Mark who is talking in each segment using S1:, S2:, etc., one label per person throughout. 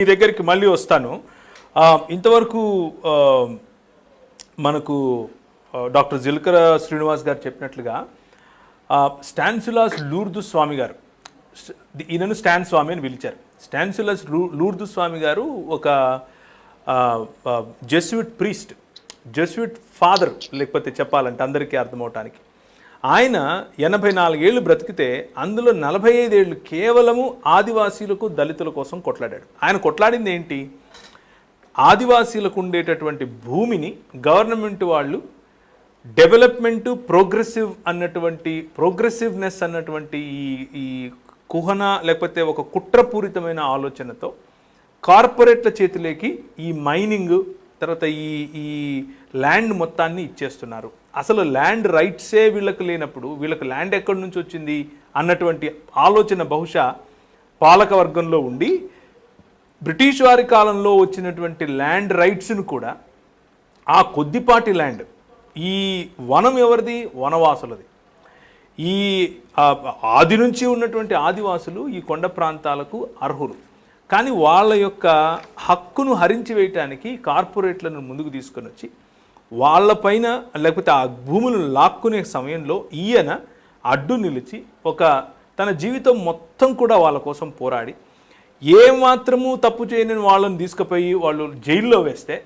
S1: మీ దగ్గరికి మళ్ళీ వస్తాను. ఇంతవరకు మనకు డాక్టర్ జిల్కర శ్రీనివాస్ గారు చెప్పినట్లుగా స్టాన్సులాస్ లూర్దు స్వామి గారు, ఈయనను స్టాన్ స్వామి అని పిలిచారు. స్టాన్సులాస్ లూర్దు స్వామి గారు ఒక జెస్యూట్ ప్రీస్ట్, జెస్యూట్ ఫాదర్, లేకపోతే చెప్పాలంటే అందరికీ అర్థమవటానికి. ఆయన 84 ఏళ్ళు బ్రతికితే అందులో 45 ఏళ్ళు కేవలము ఆదివాసీలకు, దళితుల కోసం కొట్లాడాడు. ఆయన కొట్లాడింది ఏంటి? ఆదివాసీలకు ఉండేటటువంటి భూమిని గవర్నమెంట్ వాళ్ళు డెవలప్మెంటు, ప్రోగ్రెసివ్నెస్ అన్నటువంటి ఈ కుహన లేకపోతే ఒక కుట్రపూరితమైన ఆలోచనతో కార్పొరేట్ల చేతిలోకి ఈ మైనింగ్ తర్వాత ఈ ల్యాండ్ మొత్తాన్ని ఇచ్చేస్తున్నారు. అసలు ల్యాండ్ రైట్సే వీళ్ళకి లేనప్పుడు వీళ్ళకి ల్యాండ్ ఎక్కడి నుంచి వచ్చింది అన్నటువంటి ఆలోచన బహుశా పాలక వర్గంలో ఉండి బ్రిటిష్ వారి కాలంలో వచ్చినటువంటి ల్యాండ్ రైట్స్ను కూడా ఆ కొద్దిపాటి ల్యాండ్, ఈ వనం ఎవరిది? వనవాసులది. ఈ ఆది నుంచి ఉన్నటువంటి ఆదివాసులు ఈ కొండ ప్రాంతాలకు అర్హులు. కానీ వాళ్ళ యొక్క హక్కును హరించి వేయటానికి కార్పొరేట్లను ముందుకు తీసుకొని వచ్చి వాళ్ళపైన లేకపోతే ఆ భూములను లాక్కునే సమయంలో ఈయన అడ్డు నిలిచి తన జీవితం మొత్తం కూడా వాళ్ళ కోసం పోరాడి ఏమాత్రము తప్పు చేయని వాళ్ళని తీసుకుపోయి వాళ్ళు జైల్లో వేస్తే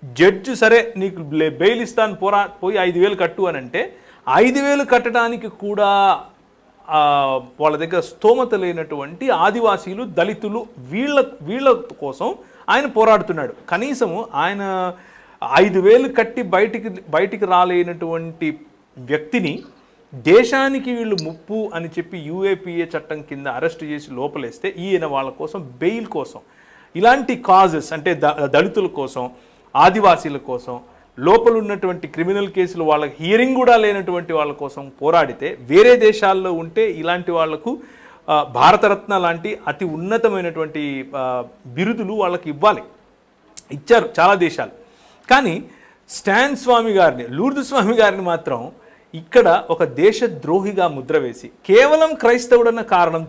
S1: జడ్జి సరే నీకు బెయిల్ ఇస్తాను పోయి 5,000 కట్టు అని అంటే 5,000 కట్టడానికి కూడా వాళ్ళ దగ్గర స్తోమత లేనటువంటి ఆదివాసీలు, దళితులు వీళ్ళ కోసం ఆయన పోరాడుతున్నాడు. కనీసము ఆయన 5,000 కట్టి బయటికి రాలేనటువంటి వ్యక్తిని దేశానికి వీళ్ళు ముప్పు అని చెప్పి UAPA చట్టం కింద అరెస్ట్ చేసి లోపలేస్తే ఈయన వాళ్ళ కోసం బెయిల్ కోసం ఇలాంటి కాజెస్ అంటే దళితుల కోసం, ఆదివాసీల కోసం, లోపల ఉన్నటువంటి క్రిమినల్ కేసులు వాళ్ళకి హియరింగ్ కూడా లేనటువంటి వాళ్ళ కోసం పోరాడితే వేరే దేశాల్లో ఉంటే ఇలాంటి వాళ్లకు భారతరత్న లాంటి అతి ఉన్నతమైనటువంటి బిరుదులు వాళ్ళకి ఇచ్చారు చాలా దేశాలు. కానీ స్టాన్ స్వామి గారిని, లూర్దు స్వామి గారిని మాత్రం ఇక్కడ ఒక దేశద్రోహిగా ముద్ర వేసి కేవలం క్రైస్తవుడన్న కారణం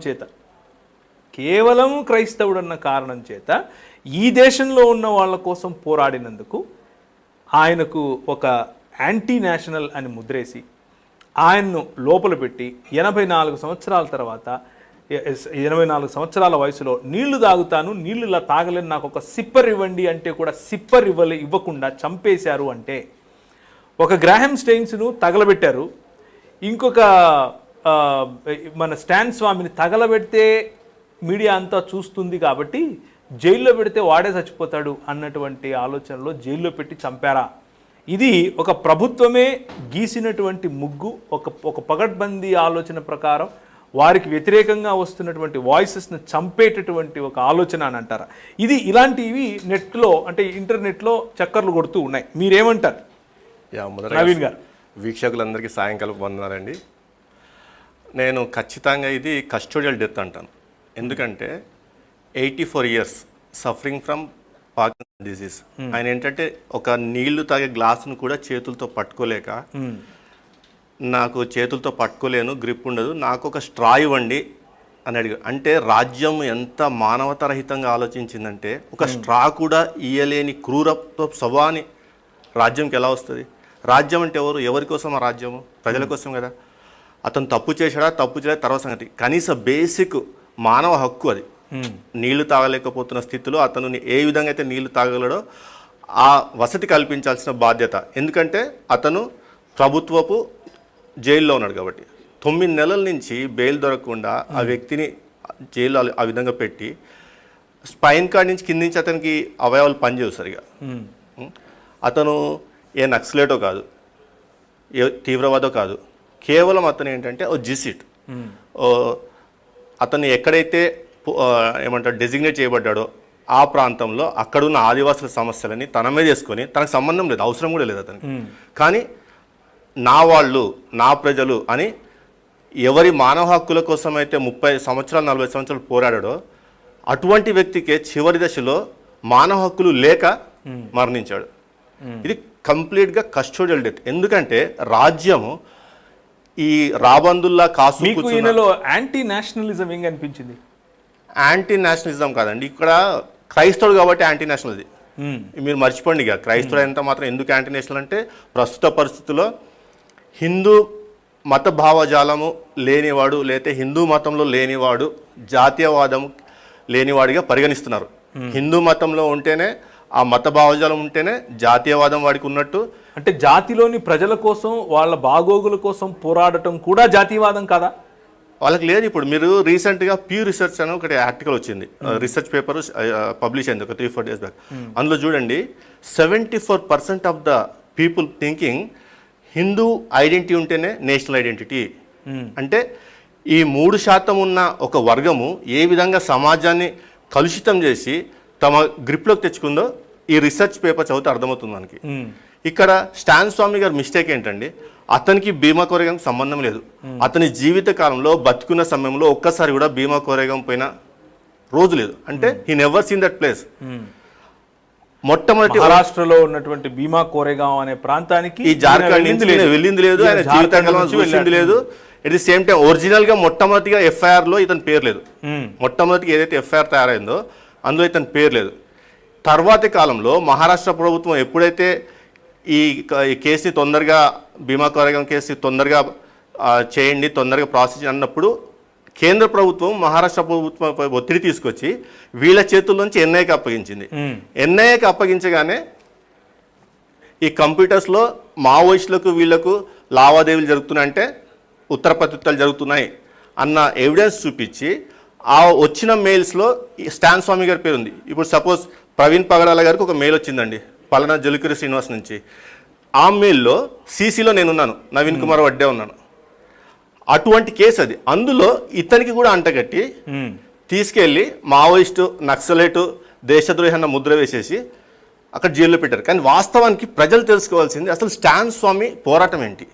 S1: చేత ఈ దేశంలో ఉన్న వాళ్ళ కోసం పోరాడినందుకు ఆయనకు ఒక యాంటీ నేషనల్ అని ముద్రేసి ఆయన్ను లోపల పెట్టి 84 సంవత్సరాల తర్వాత 84 సంవత్సరాల వయసులో నీళ్లు తాగుతాను, నీళ్లు ఇలా తాగలేని, నాకు ఒక సిప్పర్ ఇవ్వండి అంటే కూడా సిప్పర్ ఇవ్వకుండా చంపేశారు. అంటే ఒక గ్రాహం స్టెయిన్స్ను తగలబెట్టారు, ఇంకొక మన స్టాన్ స్వామిని తగలబెడితే మీడియా అంతా చూస్తుంది కాబట్టి జైల్లో పెడితే వాడే చచ్చిపోతాడు అన్నటువంటి ఆలోచనలో జైల్లో పెట్టి చంపారా? ఇది ఒక ప్రభుత్వమే గీసినటువంటి ముగ్గు, ఒక పగడ్బందీ ఆలోచన ప్రకారం వారికి వ్యతిరేకంగా వస్తున్నటువంటి వాయిసెస్ను చంపేటటువంటి ఒక ఆలోచన అని అంటారా? ఇలాంటివి నెట్లో అంటే ఇంటర్నెట్లో చక్కర్లు కొడుతూ ఉన్నాయి. మీరేమంటారు నవీన్ గారు?
S2: వీక్షకులందరికీ సాయంకాలం వందనాలండి. నేను ఖచ్చితంగా ఇది కస్టోడియల్ డెత్ అంటాను. ఎందుకంటే 84 years suffering from Parkinson disease. ఆయన ఏంటంటే ఒక నీళ్లు తాగే గ్లాసును కూడా చేతులతో పట్టుకోలేక, నాకు చేతులతో పట్టుకోలేను, గ్రిప్ ఉండదు, నాకు ఒక స్ట్రా ఇవ్వండి అని అడిగాడు. అంటే రాజ్యం ఎంత మానవతారహితంగా ఆలోచించిందంటే ఒక స్ట్రా కూడా ఇయ్యలేని క్రూరత్వ స్వభావాన్ని రాజ్యంకి ఎలా వస్తుంది? రాజ్యం అంటే ఎవరి కోసం? ఆ రాజ్యము ప్రజల కోసం కదా. అతను తప్పు చేశాడా, తప్పు చేయడా తర్వాత సంగతి. కనీస బేసిక్ మానవ హక్కు అది. నీళ్లు తాగలేకపోతున్న స్థితిలో అతను ఏ విధంగా అయితే నీళ్లు తాగలడో ఆ వసతి కల్పించాల్సిన బాధ్యత. ఎందుకంటే అతను ప్రభుత్వపు జైల్లో ఉన్నాడు కాబట్టి 9 నెలల నుంచి బెయిల్ దొరకకుండా ఆ వ్యక్తిని జైల్లో ఆ విధంగా పెట్టి స్పైన్ కార్డ్ నుంచి కింద నుంచి అతనికి అవయవాలు పనిచేయవు సరిగా. అతను ఏ నక్సలేటో కాదు, ఏ తీవ్రవాదో కాదు, కేవలం అతను ఏంటంటే ఓ జిసిట్. అతను ఎక్కడైతే ఏమంటారు డెసిగ్నేట్ చేయబడ్డాడో ఆ ప్రాంతంలో అక్కడున్న ఆదివాసుల సమస్యలని తన మీద వేసుకొని, తనకు సంబంధం లేదు, అవసరం కూడా లేదు అతనికి. కానీ నా వాళ్ళు, నా ప్రజలు అని ఎవరి మానవ హక్కుల కోసం అయితే 30 సంవత్సరాలు 40 సంవత్సరాలు పోరాడాడో అటువంటి వ్యక్తికే చివరి దశలో మానవ హక్కులు లేక మరణించాడు. ఇది కంప్లీట్గా కస్టోడియల్ డెత్. ఎందుకంటే రాజ్యము ఈ రాబందుల్లా కాసు.
S1: ఈయనలో యాంటీ నేషనలిజం ఏం అనిపించింది?
S2: యాంటీ నేషనలిజం కాదండి, ఇక్కడ క్రైస్తవుడు కాబట్టి యాంటీ నేషనల్ అది. మీరు మర్చిపోండి ఇక క్రైస్తవుడు ఎంత మాత్రం ఎందుకు యాంటీ నేషనల్ అంటే ప్రస్తుత పరిస్థితుల్లో హిందూ మత భావజాలము లేనివాడు లేతే హిందూ మతంలో లేనివాడు జాతీయవాదం లేనివాడిగా పరిగణిస్తున్నారు. హిందూ మతంలో ఉంటేనే ఆ మత భావజాలం ఉంటేనే జాతీయవాదం వాడికి ఉన్నట్టు.
S1: అంటే జాతిలోని ప్రజల కోసం వాళ్ళ బాగోగుల కోసం పోరాడటం కూడా జాతీయవాదం కాదా?
S2: వాళ్ళకి లేదు. ఇప్పుడు మీరు రీసెంట్గా ప్యూ రిసర్చ్ అని ఒకటి ఆర్టికల్ వచ్చింది, రీసెర్చ్ పేపర్ పబ్లిష్ అయింది ఒక 3-4 days బ్యాక్. అందులో చూడండి 74% of the people thinking Hindu identity ఉంటేనే నేషనల్ ఐడెంటిటీ. అంటే ఈ 3% ఉన్న ఒక వర్గము ఏ విధంగా సమాజాన్ని కలుషితం చేసి తమ గ్రిప్లోకి తెచ్చుకుందో ఈ రీసెర్చ్ పేపర్ చదివితే అర్థమవుతుంది మనకి. ఇక్కడ స్టాన్ స్వామి గారి మిస్టేక్ ఏంటండి, అతనికి భీమా కోరేగం సంబంధం లేదు. అతని జీవిత కాలంలో బతుకున్న సమయంలో ఒక్కసారి కూడా భీమా కోరేగం పోయిన రోజు లేదు. అంటే he never seen that place. మొట్టమొదటి
S1: మహారాష్ట్రలో ఉన్నటువంటి భీమా కోరేగాం అనే ప్రాంతానికి
S2: ఈ జార్ఖండ్ వెళ్ళింది లేదు, ఆయన జీవితకాలం చూసింది లేదు. At the same time original గా మొట్టమొదటిగా ఎఫ్ఐఆర్ లో ఇతని పేరు లేదు. మొట్టమొదటిగా ఏదైతే ఎఫ్ఐఆర్ తయారైందో అందులో ఇతని పేరు లేదు. తర్వాతి కాలంలో మహారాష్ట్ర ప్రభుత్వం ఎప్పుడైతే ఈ కేసుని తొందరగా భీమా కోరేగాం కేసుని తొందరగా చేయండి, తొందరగా ప్రాసెస్ అన్నప్పుడు కేంద్ర ప్రభుత్వం మహారాష్ట్ర ప్రభుత్వం ఒత్తిడి తీసుకొచ్చి వీళ్ళ చేతుల్లోంచి ఎన్ఐఏకి అప్పగించింది. ఎన్ఐఏకి అప్పగించగానే ఈ కంప్యూటర్స్లో మావోయిస్టులకు వీళ్లకు లావాదేవీలు జరుగుతున్నాయంటే ఉత్తర ప్రత్యుత్తరాలు జరుగుతున్నాయి అన్న ఎవిడెన్స్ చూపించి ఆ వచ్చిన మెయిల్స్లో స్టాన్ స్వామి గారి పేరు ఉంది. ఇప్పుడు సపోజ్ ప్రవీణ్ పగడాల గారికి ఒక మెయిల్ వచ్చిందండి పలానా జలుకిరి శ్రీనివాస్ నుంచి. ఆ మెయిల్లో సీసీలో నేనున్నాను, నవీన్ కుమార్ వడ్డే ఉన్నాను. అటువంటి కేసు అది. అందులో ఇతనికి కూడా అంటగట్టి తీసుకెళ్ళి మావోయిస్టు నక్సలైటు దేశద్రోహి అన్న ముద్ర వేసేసి అక్కడ జైల్లో పెట్టారు. కానీ వాస్తవానికి ప్రజలు తెలుసుకోవాల్సింది అసలు స్టాన్ స్వామి పోరాటం ఏంటి,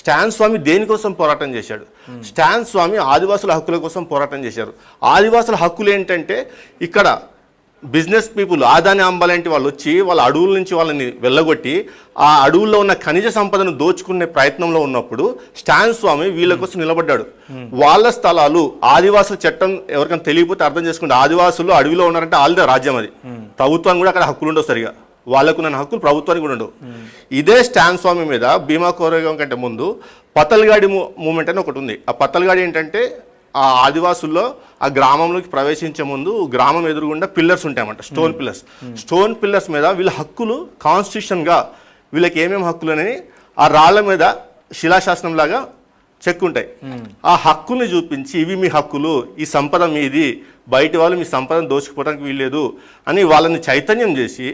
S2: స్టాన్ స్వామి దేనికోసం పోరాటం చేశాడు. స్టాన్ స్వామి ఆదివాసుల హక్కుల కోసం పోరాటం చేశారు. ఆదివాసుల హక్కులు ఏంటంటే ఇక్కడ బిజినెస్ పీపుల్ ఆదాని అంబాలాంటి వాళ్ళు వచ్చి వాళ్ళ అడవుల నుంచి వాళ్ళని వెళ్ళగొట్టి ఆ అడవుల్లో ఉన్న ఖనిజ సంపదను దోచుకునే ప్రయత్నంలో ఉన్నప్పుడు స్టాన్ స్వామి వీళ్ళ కోసం నిలబడ్డాడు. వాళ్ళ స్థలాలు ఆదివాసుల చట్టం ఎవరికైనా తెలియకపోతే అర్థం చేసుకుంటే ఆదివాసులు అడవిలో ఉన్నారంటే వాళ్ళదే రాజ్యం, అది ప్రభుత్వానికి కూడా అక్కడ హక్కులు ఉండవు, సరిగా వాళ్ళకున్న హక్కులు ప్రభుత్వానికి కూడా ఉండవు. ఇదే స్టాన్ స్వామి మీద భీమా కోరేగాం కంటే ముందు పతల్గాడి మూమెంట్ అని ఒకటి ఉంది. ఆ పతల్గాడి ఏంటంటే ఆ ఆదివాసుల్లో ఆ గ్రామంలోకి ప్రవేశించే ముందు గ్రామం ఎదురుగుండా పిల్లర్స్ ఉంటాయన్నమాట, స్టోన్ పిల్లర్స్. స్టోన్ పిల్లర్స్ మీద వీళ్ళ హక్కులు కాన్స్టిట్యూషన్గా వీళ్ళకి ఏమేమి హక్కులు అని ఆ రాళ్ల మీద శిలాశాసనం లాగా చెక్ ఉంటాయి. ఆ హక్కుల్ని చూపించి ఇవి మీ హక్కులు, ఈ సంపద మీది, బయట వాళ్ళు మీ సంపదను దోచుకుపోవడానికి వీల్లేదు అని వాళ్ళని చైతన్యం చేసి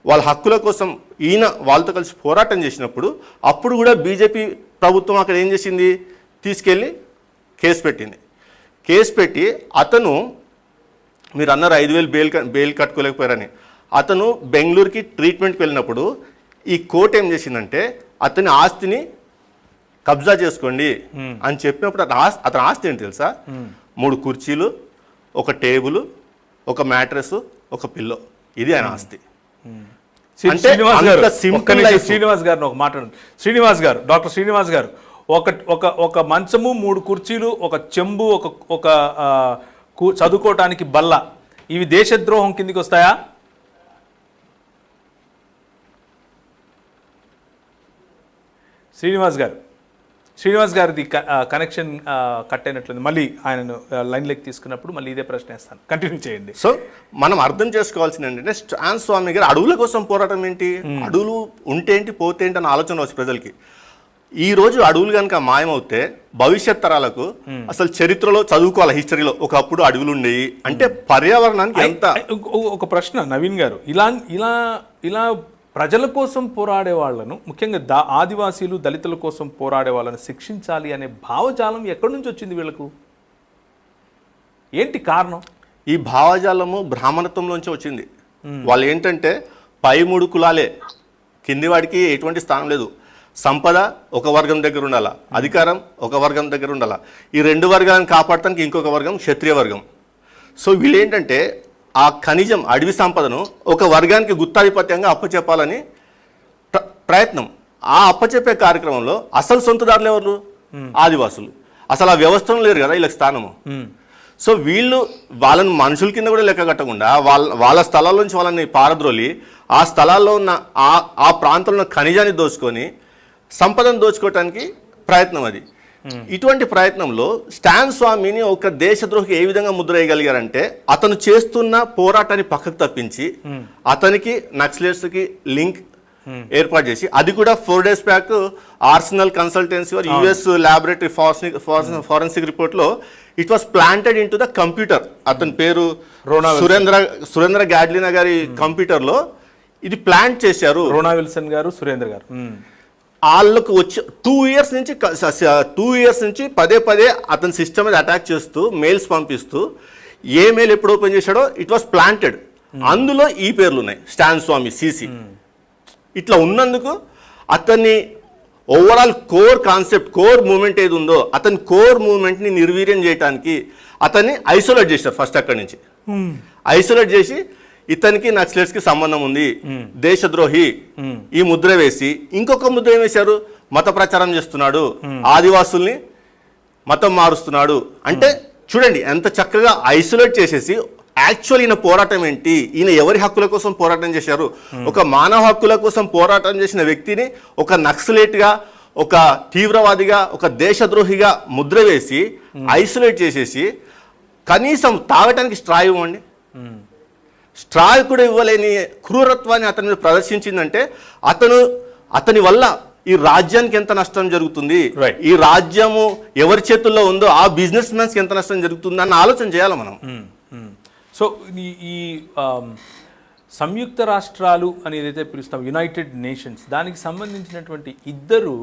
S2: వాళ్ళ హక్కుల కోసం ఈయన వాళ్ళతో కలిసి పోరాటం చేసినప్పుడు అప్పుడు కూడా బీజేపీ ప్రభుత్వం అక్కడ ఏం చేసింది, తీసుకెళ్ళి కేసు పెట్టింది. కేసు పెట్టి అతను మీరు అన్నారు 5,000 బెయిల్ కట్టుకోలేకపోయారని. అతను బెంగళూరుకి ట్రీట్మెంట్కి వెళ్ళినప్పుడు ఈ కోర్టు ఏం చేసిందంటే అతని ఆస్తిని కబ్జా చేసుకోండి అని చెప్పినప్పుడు అతని ఆస్తి ఏంటి తెలుసా, 3 కుర్చీలు, ఒక టేబుల్, ఒక మ్యాట్రెస్, ఒక పిల్లో, ఇది ఆయన ఆస్తి.
S1: శ్రీనివాస్ గారు ఒక మాట, శ్రీనివాస్ గారు, డాక్టర్ శ్రీనివాస్ గారు, ఒక మంచము, 3 కుర్చీలు, ఒక చెంబు, ఒక చదువుకోవటానికి బల్ల, ఇవి దేశద్రోహం కిందికి వస్తాయా? శ్రీనివాస్ గారిది కనెక్షన్ కట్ అయినట్లుంది. మళ్ళీ ఆయనను లైన్లోకి తీసుకున్నప్పుడు మళ్ళీ ఇదే ప్రశ్న వేస్తాను, కంటిన్యూ చేయండి.
S2: సో మనం అర్థం చేసుకోవాల్సింది ఏంటంటే స్టాన్ స్వామి గారు అడవుల కోసం పోరాటం ఏంటి, అడవులు ఉంటే ఏంటి పోతే ఏంటి అన్న ఆలోచన వచ్చి ప్రజలకి. ఈ రోజు అడవులు కనుక మాయమవుతే భవిష్యత్ తరాలకు అసలు చరిత్రలో చదువుకోవాలి, హిస్టరీలో ఒకప్పుడు అడవులు ఉండేవి అంటే పర్యావరణానికి ఎంత.
S1: ఒక ప్రశ్న నవీన్ గారు, ఇలా ప్రజల కోసం పోరాడే వాళ్ళను, ముఖ్యంగా ఆదివాసీలు దళితుల కోసం పోరాడే వాళ్ళను శిక్షించాలి అనే భావజాలం ఎక్కడి నుంచి వచ్చింది వీళ్ళకు, ఏంటి కారణం?
S2: ఈ భావజాలము బ్రాహ్మణత్వంలోంచి వచ్చింది. వాళ్ళు ఏంటంటే పై 3 కులాలే, కింది వాడికి ఎటువంటి స్థానం లేదు. సంపద ఒక వర్గం దగ్గర ఉండాలా, అధికారం ఒక వర్గం దగ్గర ఉండాలా. ఈ 2 వర్గాలను కాపాడటానికి ఇంకొక వర్గం క్షత్రియ వర్గం. సో వీళ్ళు ఏంటంటే ఆ ఖనిజం అడవి సంపదను ఒక వర్గానికి గుత్తాధిపత్యంగా అప్పచెప్పాలని ప్రయత్నం. ఆ అప్పచెప్పే కార్యక్రమంలో అసలు సొంతదారులు ఎవరు, ఆదివాసులు. అసలు ఆ వ్యవస్థను లేరు కదా వీళ్ళకి స్థానము. సో వీళ్ళు వాళ్ళని మనుషుల కింద కూడా లెక్క కట్టకుండా వాళ్ళ స్థలాల నుంచి వాళ్ళని పారద్రోలి ఆ స్థలాల్లో ఉన్న ఆ ప్రాంతంలో ఉన్న ఖనిజాన్ని దోచుకొని సంపదను దోచుకోవటానికి ప్రయత్నం అది. ఇటువంటి ప్రయత్నంలో స్టాన్ స్వామిని ఒక దేశద్రోహి ఏ విధంగా ముద్ర వేయగలిగారంటే అతను చేస్తున్న పోరాటాన్ని పక్కకు తప్పించి అతనికి నక్సలైట్స్కి లింక్ ఏర్పాటు చేసి, అది కూడా 4 days back Arsenal consultancy US laboratory forensic రిపోర్ట్లో it was planted into the computer. అతని పేరు సురేంద్ర గాడ్లినా గారి కంప్యూటర్లో ఇది ప్లాంట్ చేశారు.
S1: రోనా విల్సన్ గారు, సురేంద్ర గారు.
S2: వాళ్ళకు వచ్చి 2 years నుంచి పదే అతని సిస్టమ్ మీద అటాక్ చేస్తూ మెయిల్స్ పంపిస్తూ ఏ మెయిల్ ఎప్పుడు ఓపెన్ చేశాడో ఇట్ వాస్ ప్లాంటెడ్. అందులో ఈ పేర్లు ఉన్నాయి, స్టాన్ స్వామి, సిసి. ఇట్లా ఉన్నందుకు అతన్ని overall core concept, core moment ఏది ఉందో అతని కోర్ మూమెంట్ని నిర్వీర్యం చేయడానికి అతన్ని ఐసోలేట్ చేశారు. ఫస్ట్ అక్కడి నుంచి ఐసోలేట్ చేసి ఇతనికి నక్సలైట్స్కి సంబంధం ఉంది, దేశద్రోహి ఈ ముద్ర వేసి ఇంకొక ముద్ర ఏం వేశారు, మత ప్రచారం చేస్తున్నాడు, ఆదివాసుల్ని మతం మారుస్తున్నాడు. అంటే చూడండి ఎంత చక్కగా ఐసోలేట్ చేసేసి యాక్చువల్ ఈయన పోరాటం ఏంటి, ఈయన ఎవరి హక్కుల కోసం పోరాటం చేశారు, ఒక మానవ హక్కుల కోసం పోరాటం చేసిన వ్యక్తిని ఒక నక్సలైట్గా, ఒక తీవ్రవాదిగా, ఒక దేశద్రోహిగా ముద్ర వేసి ఐసోలేట్ చేసేసి కనీసం తాగటానికి స్ట్రా ఇవ్వండి, స్ట్రా కూడా ఇవ్వలేని క్రూరత్వాన్ని అతని మీద ప్రదర్శించిందంటే అతని వల్ల ఈ రాజ్యానికి ఎంత నష్టం జరుగుతుంది, ఈ రాజ్యము ఎవరి చేతుల్లో ఉందో ఆ బిజినెస్ మ్యాన్స్కి ఎంత నష్టం జరుగుతుంది అన్న ఆలోచన చేయాలి మనం.
S1: సో ఈ సంయుక్త రాష్ట్రాలు అని ఏదైతే పిలుస్తాం, యునైటెడ్ నేషన్స్, దానికి సంబంధించినటువంటి ఇద్దరు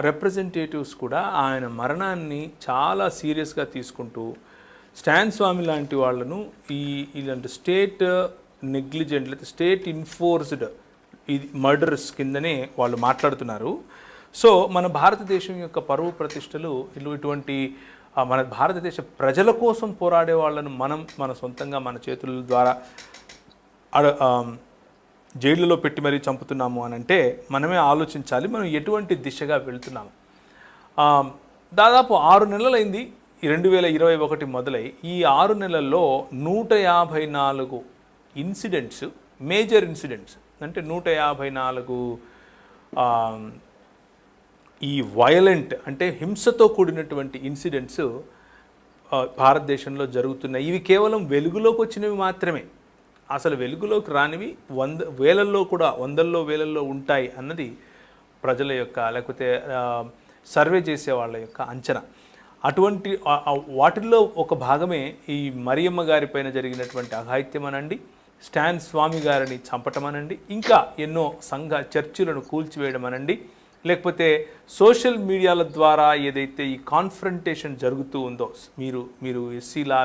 S1: రిప్రజెంటేటివ్స్ కూడా ఆయన మరణాన్ని చాలా సీరియస్గా తీసుకుంటూ స్టాన్ స్వామి లాంటి వాళ్ళను ఇలాంటి స్టేట్ నెగ్లిజెంట్ లేదా స్టేట్ ఇన్ఫోర్స్డ్ ఇది మర్డర్స్ కిందనే వాళ్ళు మాట్లాడుతున్నారు. సో మన భారతదేశం యొక్క పరువు ప్రతిష్టలు ఇటువంటి మన భారతదేశ ప్రజల కోసం పోరాడే వాళ్ళను మన సొంతంగా మన చేతుల ద్వారా జైళ్ళలో పెట్టి మరీ చంపుతున్నాము అని అంటే మనమే ఆలోచించాలి మనం ఎటువంటి దిశగా వెళ్తున్నాము. దాదాపు 6 నెలలైంది 2021 మొదలై. ఈ 6 నెలల్లో 154 ఇన్సిడెంట్స్, మేజర్ ఇన్సిడెంట్స్ అంటే 154 ఈ వయలెంట్ అంటే హింసతో కూడినటువంటి ఇన్సిడెంట్స్ భారతదేశంలో జరుగుతున్నాయి. ఇవి కేవలం వెలుగులోకి వచ్చినవి మాత్రమే, అసలు వెలుగులోకి రానివి వందల్లో వేలల్లో ఉంటాయి అన్నది ప్రజల యొక్క లేకపోతే సర్వే చేసే వాళ్ళ యొక్క అంచనా. అటువంటి వాటిల్లో ఒక భాగమే ఈ మరియమ్మ గారి పైన జరిగినటువంటి అఘాయిత్యం అనండి, స్టాన్ స్వామి గారిని చంపటం అనండి, ఇంకా ఎన్నో సంఘ చర్చిలను కూల్చివేయడం అనండి, లేకపోతే సోషల్ మీడియాల ద్వారా ఏదైతే ఈ కాన్ఫ్రంటేషన్ జరుగుతూ ఉందో, మీరు ఎస్సీలా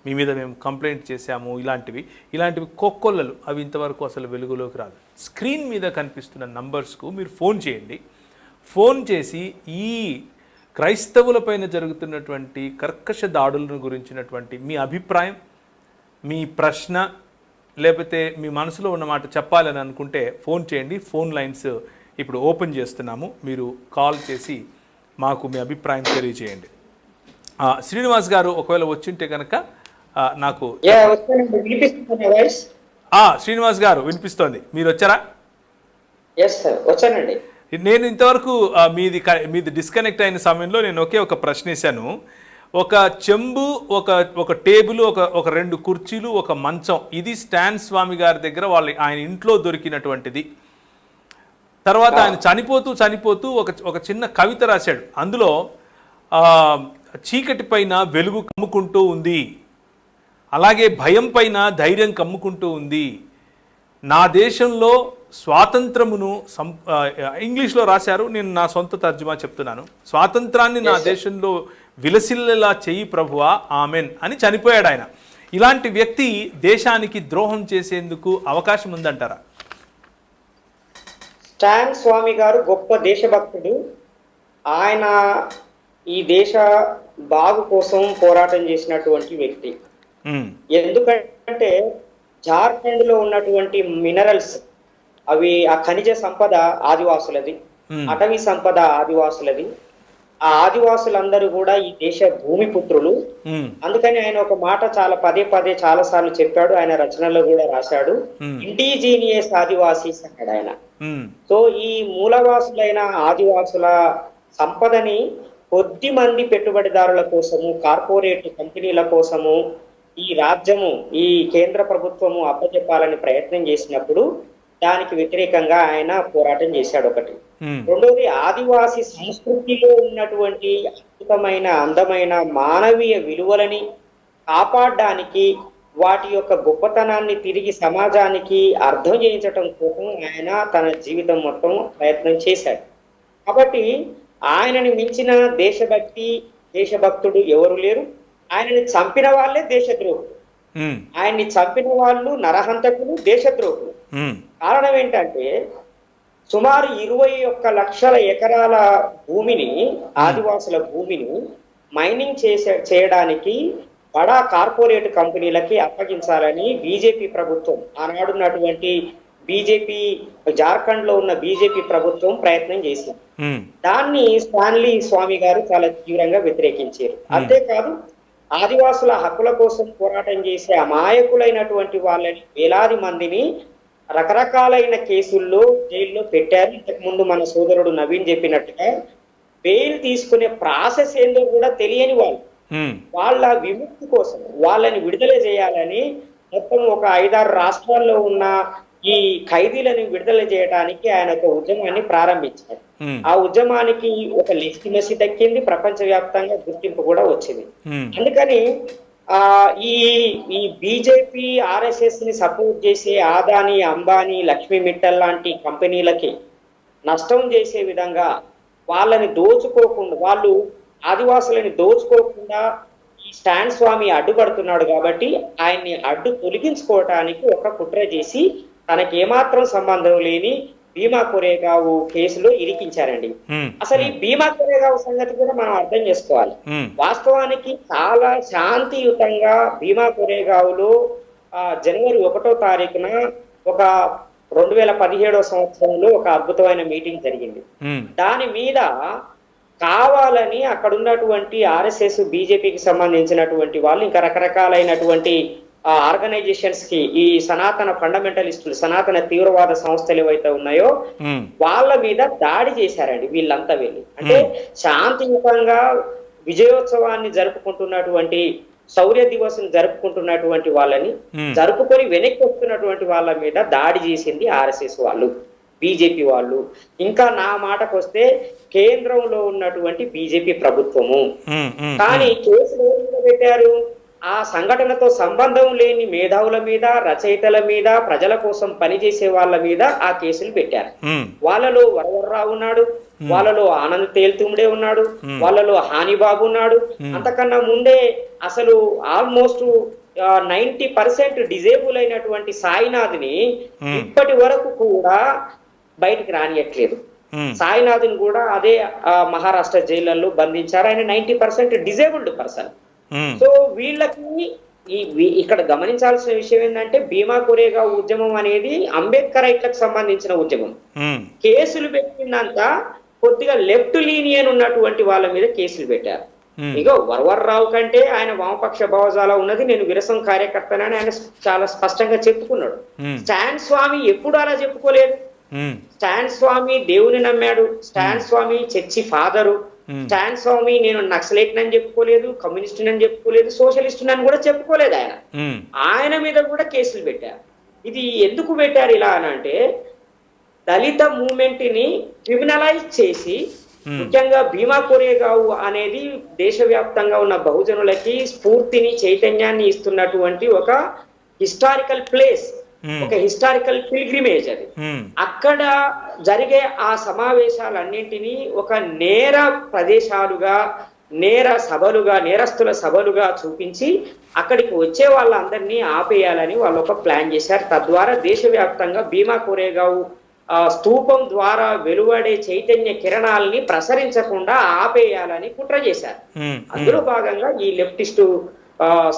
S1: మీ మీద మేము కంప్లైంట్ చేశాము, ఇలాంటివి కొక్కొల్లలు అవి ఇంతవరకు అసలు వెలుగులోకి రాదు. స్క్రీన్ మీద కనిపిస్తున్న నంబర్స్కు మీరు ఫోన్ చేయండి. ఫోన్ చేసి ఈ క్రైస్తవులపైన జరుగుతున్నటువంటి కర్కశ దాడులను గురించినటువంటి మీ అభిప్రాయం, మీ ప్రశ్న, లేకపోతే మీ మనసులో ఉన్నమాట చెప్పాలని అనుకుంటే ఫోన్ చేయండి. ఫోన్ లైన్స్ ఇప్పుడు ఓపెన్ చేస్తున్నాము. మీరు కాల్ చేసి మాకు మీ అభిప్రాయం తెలియజేయండి. శ్రీనివాస్ గారు ఒకవేళ వచ్చింటే కనుక నాకు శ్రీనివాస్ గారు వినిపిస్తోంది, మీరు వచ్చారా?
S3: వచ్చానండి.
S1: నేను ఇంతవరకు మీది డిస్కనెక్ట్ అయిన సమయంలో నేను ఒక ప్రశ్న వేశాను. ఒక చెంబు, ఒక టేబుల్, ఒక 2 కుర్చీలు, ఒక మంచం, ఇది స్టాన్ స్వామి గారి దగ్గర ఆయన ఇంట్లో దొరికినటువంటిది. తర్వాత ఆయన చనిపోతూ ఒక చిన్న కవిత రాశాడు. అందులో చీకటి పైన వెలుగు కమ్ముకుంటూ ఉంది, అలాగే భయం పైన ధైర్యం కమ్ముకుంటూ ఉంది, నా దేశంలో స్వాతంత్రమును ఇంగ్లీష్లో రాశారు, నేను నా సొంత తర్జుమా చెప్తున్నాను. స్వాతంత్రాన్ని నా దేశంలో విలసిల్లేలా చెయ్యి ప్రభువా, ఆమెన్ అని చనిపోయాడు ఆయన. ఇలాంటి వ్యక్తి దేశానికి ద్రోహం చేసేందుకు అవకాశం ఉందంటారా?
S3: స్టాన్ స్వామి గారు గొప్ప దేశభక్తుడు. ఆయన ఈ దేశ బాగు కోసం పోరాటం చేసినటువంటి వ్యక్తి. ఎందుకంటే జార్ఖండ్ లో ఉన్నటువంటి మినరల్స్, అవి ఆ ఖనిజ సంపద ఆదివాసులది, అటవీ సంపద ఆదివాసులది. ఆ ఆదివాసులందరూ కూడా ఈ దేశ భూమిపుత్రులు. అందుకని ఆయన ఒక మాట చాలా పదే పదే చాలా సార్లు చెప్పాడు, ఆయన రచనలో కూడా రాశాడు, ఇండిజీనియస్ ఆదివాసీస్ అన్నాడు ఆయన. సో ఈ మూలవాసులైన ఆదివాసుల సంపదని కొద్ది మంది పెట్టుబడిదారుల కోసము, కార్పొరేట్ కంపెనీల కోసము ఈ రాజ్యము, ఈ కేంద్ర ప్రభుత్వము అప్పచెప్పాలని ప్రయత్నం చేసినప్పుడు దానికి వ్యతిరేకంగా ఆయన పోరాటం చేశాడు ఒకటి. రెండోది, ఆదివాసి సంస్కృతిలో ఉన్నటువంటి అద్భుతమైన అందమైన మానవీయ విలువలని కాపాడడానికి, వాటి యొక్క గొప్పతనాన్ని తిరిగి సమాజానికి అర్థం చేయించటం కోసం ఆయన తన జీవితం మొత్తం ప్రయత్నం చేశాడు. కాబట్టి ఆయనని మించిన దేశభక్తుడు ఎవరు లేరు. ఆయనని చంపిన వాళ్ళే దేశద్రోహులు, ఆయన్ని చంపిన వాళ్ళు నరహంతకులు, దేశద్రోహులు. కారణం ఏంటంటే సుమారు 21 లక్షల ఎకరాల భూమిని, ఆదివాసుల భూమిని మైనింగ్ చేయడానికి బడా కార్పొరేట్ కంపెనీలకి అప్పగించాలని బీజేపీ ప్రభుత్వం, ఆనాడున్నటువంటి బీజేపీ, జార్ఖండ్ లో ఉన్న బీజేపీ ప్రభుత్వం ప్రయత్నం చేసింది. దాన్ని స్టాన్లీ స్వామి గారు చాలా తీవ్రంగా వ్యతిరేకించారు. అంతేకాదు ఆదివాసుల హక్కుల కోసం పోరాటం చేసే అమాయకులైనటువంటి వాళ్ళని, వేలాది మందిని రకరకాలైన కేసుల్లో జైల్లో పెట్టారు. ఇంతకు ముందు మన సోదరుడు నవీన్ చెప్పినట్టుగా బెయిల్ తీసుకునే ప్రాసెస్ ఏందో కూడా తెలియని వాళ్ళు, వాళ్ళ విముక్తి కోసం వాళ్ళని విడుదల చేయాలని మొత్తం ఒక 5-6 రాష్ట్రాల్లో ఉన్న ఈ ఖైదీలను విడుదల చేయడానికి ఆయన ఒక ఉద్యమాన్ని ప్రారంభించారు. ఆ ఉద్యమానికి ఒక లెజిటిమసీ దక్కింది, ప్రపంచవ్యాప్తంగా గుర్తింపు కూడా వచ్చింది. అందుకని ఈ బీజేపీ ఆర్ఎస్ఎస్ ని సపోర్ట్ చేసే అదానీ, అంబానీ, లక్ష్మీ మిట్టల్ లాంటి కంపెనీలకి నష్టం చేసే విధంగా వాళ్ళని దోచుకోకుండా, వాళ్ళు ఆదివాసులని దోచుకోకుండా ఈ స్టాన్ స్వామి అడ్డుపడుతున్నాడు కాబట్టి ఆయన్ని అడ్డు తొలగించుకోవటానికి ఒక కుట్ర చేసి తనకి ఏమాత్రం సంబంధం లేని భీమా కొరేగావు కేసులో ఇరికించారండి. అసలు ఈ భీమా కొరేగావు సంగతి కూడా మనం అర్థం చేసుకోవాలి. వాస్తవానికి చాలా శాంతియుతంగా భీమా కొరేగావులో జనవరి 1వ తారీఖున ఒక 2017వ సంవత్సరంలో ఒక అద్భుతమైన మీటింగ్ జరిగింది. దాని మీద కావాలని అక్కడ ఉన్నటువంటి ఆర్ఎస్ఎస్, బీజేపీకి సంబంధించినటువంటి వాళ్ళు, ఇంకా రకరకాలైనటువంటి ఆర్గనైజేషన్స్ కి, ఈ సనాతన ఫండమెంటలిస్టులు, సనాతన తీవ్రవాద సంస్థలు ఏవైతే ఉన్నాయో వాళ్ళ మీద దాడి చేశారండి వీళ్ళంతా వెళ్ళి. అంటే శాంతియుతంగా విజయోత్సవాన్ని జరుపుకుంటున్నటువంటి, శౌర్య దివస్ జరుపుకుంటున్నటువంటి వాళ్ళని జరుపుకొని వెనక్కి వస్తున్నటువంటి వాళ్ళ మీద దాడి చేసింది ఆర్ఎస్ఎస్ వాళ్ళు, బీజేపీ వాళ్ళు. ఇంకా నా మాటకు వస్తే కేంద్రంలో ఉన్నటువంటి బీజేపీ ప్రభుత్వము. కానీ కేసులు ఎవరు పెట్టారు? ఆ సంఘటనతో సంబంధం లేని మేధావుల మీద, రచయితల మీద, ప్రజల కోసం పనిచేసే వాళ్ళ మీద ఆ కేసులు పెట్టారు. వాళ్ళలో వరవర్రావు ఉన్నాడు, వాళ్ళలో ఆనంద్ తేల్తుమ్డే ఉన్నాడు, వాళ్ళలో హానిబాబు ఉన్నాడు. అంతకన్నా ముందే అసలు ఆల్మోస్ట్ 90% డిజేబుల్ అయినటువంటి సాయినాథ్ ని ఇప్పటి వరకు కూడా బయటికి రానియట్లేదు. సాయినాథ్ని కూడా అదే మహారాష్ట్ర జైళ్లలో బంధించారు. ఆయన 90% డిజేబుల్డ్ పర్సన్. సో వీళ్ళకి ఇక్కడ గమనించాల్సిన విషయం ఏంటంటే భీమా కొరేగావ్ ఉద్యమం అనేది అంబేద్కర్ ఐక్యకు సంబంధించిన ఉద్యమం. కేసులు పెట్టిందంతా కొద్దిగా లెఫ్ట్ లీనియన్ ఉన్నటువంటి వాళ్ళ మీద కేసులు పెట్టారు. ఇక వరవర్రావు కంటే ఆయన వామపక్ష భావజాలం ఉన్నది, నేను విరసం కార్యకర్తనని ఆయన చాలా స్పష్టంగా చెప్పుకున్నాడు. స్టాన్ స్వామి ఎప్పుడు అలా చెప్పుకోలేదు. స్టాన్ స్వామి దేవుని నమ్మాడు, స్టాన్ స్వామి చర్చి ఫాదరు, స్టాన్ స్వామి నేను నక్సలైట్ అని చెప్పుకోలేదు, కమ్యూనిస్ట్ అని చెప్పుకోలేదు, సోషలిస్ట్ అని కూడా చెప్పుకోలేదు. ఆయన మీద కూడా కేసులు పెట్టారు. ఇది ఎందుకు పెట్టారు ఇలా అని అంటే, దళిత మూవ్మెంట్ ని క్రిమినలైజ్ చేసి, ముఖ్యంగా భీమా కొరేగావ్ అనేది దేశవ్యాప్తంగా ఉన్న బహుజనులకి స్ఫూర్తిని, చైతన్యాన్ని ఇస్తున్నటువంటి ఒక హిస్టారికల్ ప్లేస్, ఒక హిస్టారికల్ పిల్గ్రిమేజ్ అది. అక్కడ జరిగే ఆ సమావేశాలన్నింటినీ ఒక నేర ప్రదేశాలుగా, నేర సభలుగా, నేరస్తుల సభలుగా చూపించి అక్కడికి వచ్చే వాళ్ళందరినీ ఆపేయాలని వాళ్ళు ఒక ప్లాన్ చేశారు. తద్వారా దేశవ్యాప్తంగా భీమా కొరేగావ్ స్తూపం ద్వారా వెలువడే చైతన్య కిరణాలని ప్రసరించకుండా ఆపేయాలని కుట్ర చేశారు. అందులో భాగంగా ఈ లెఫ్టిస్టు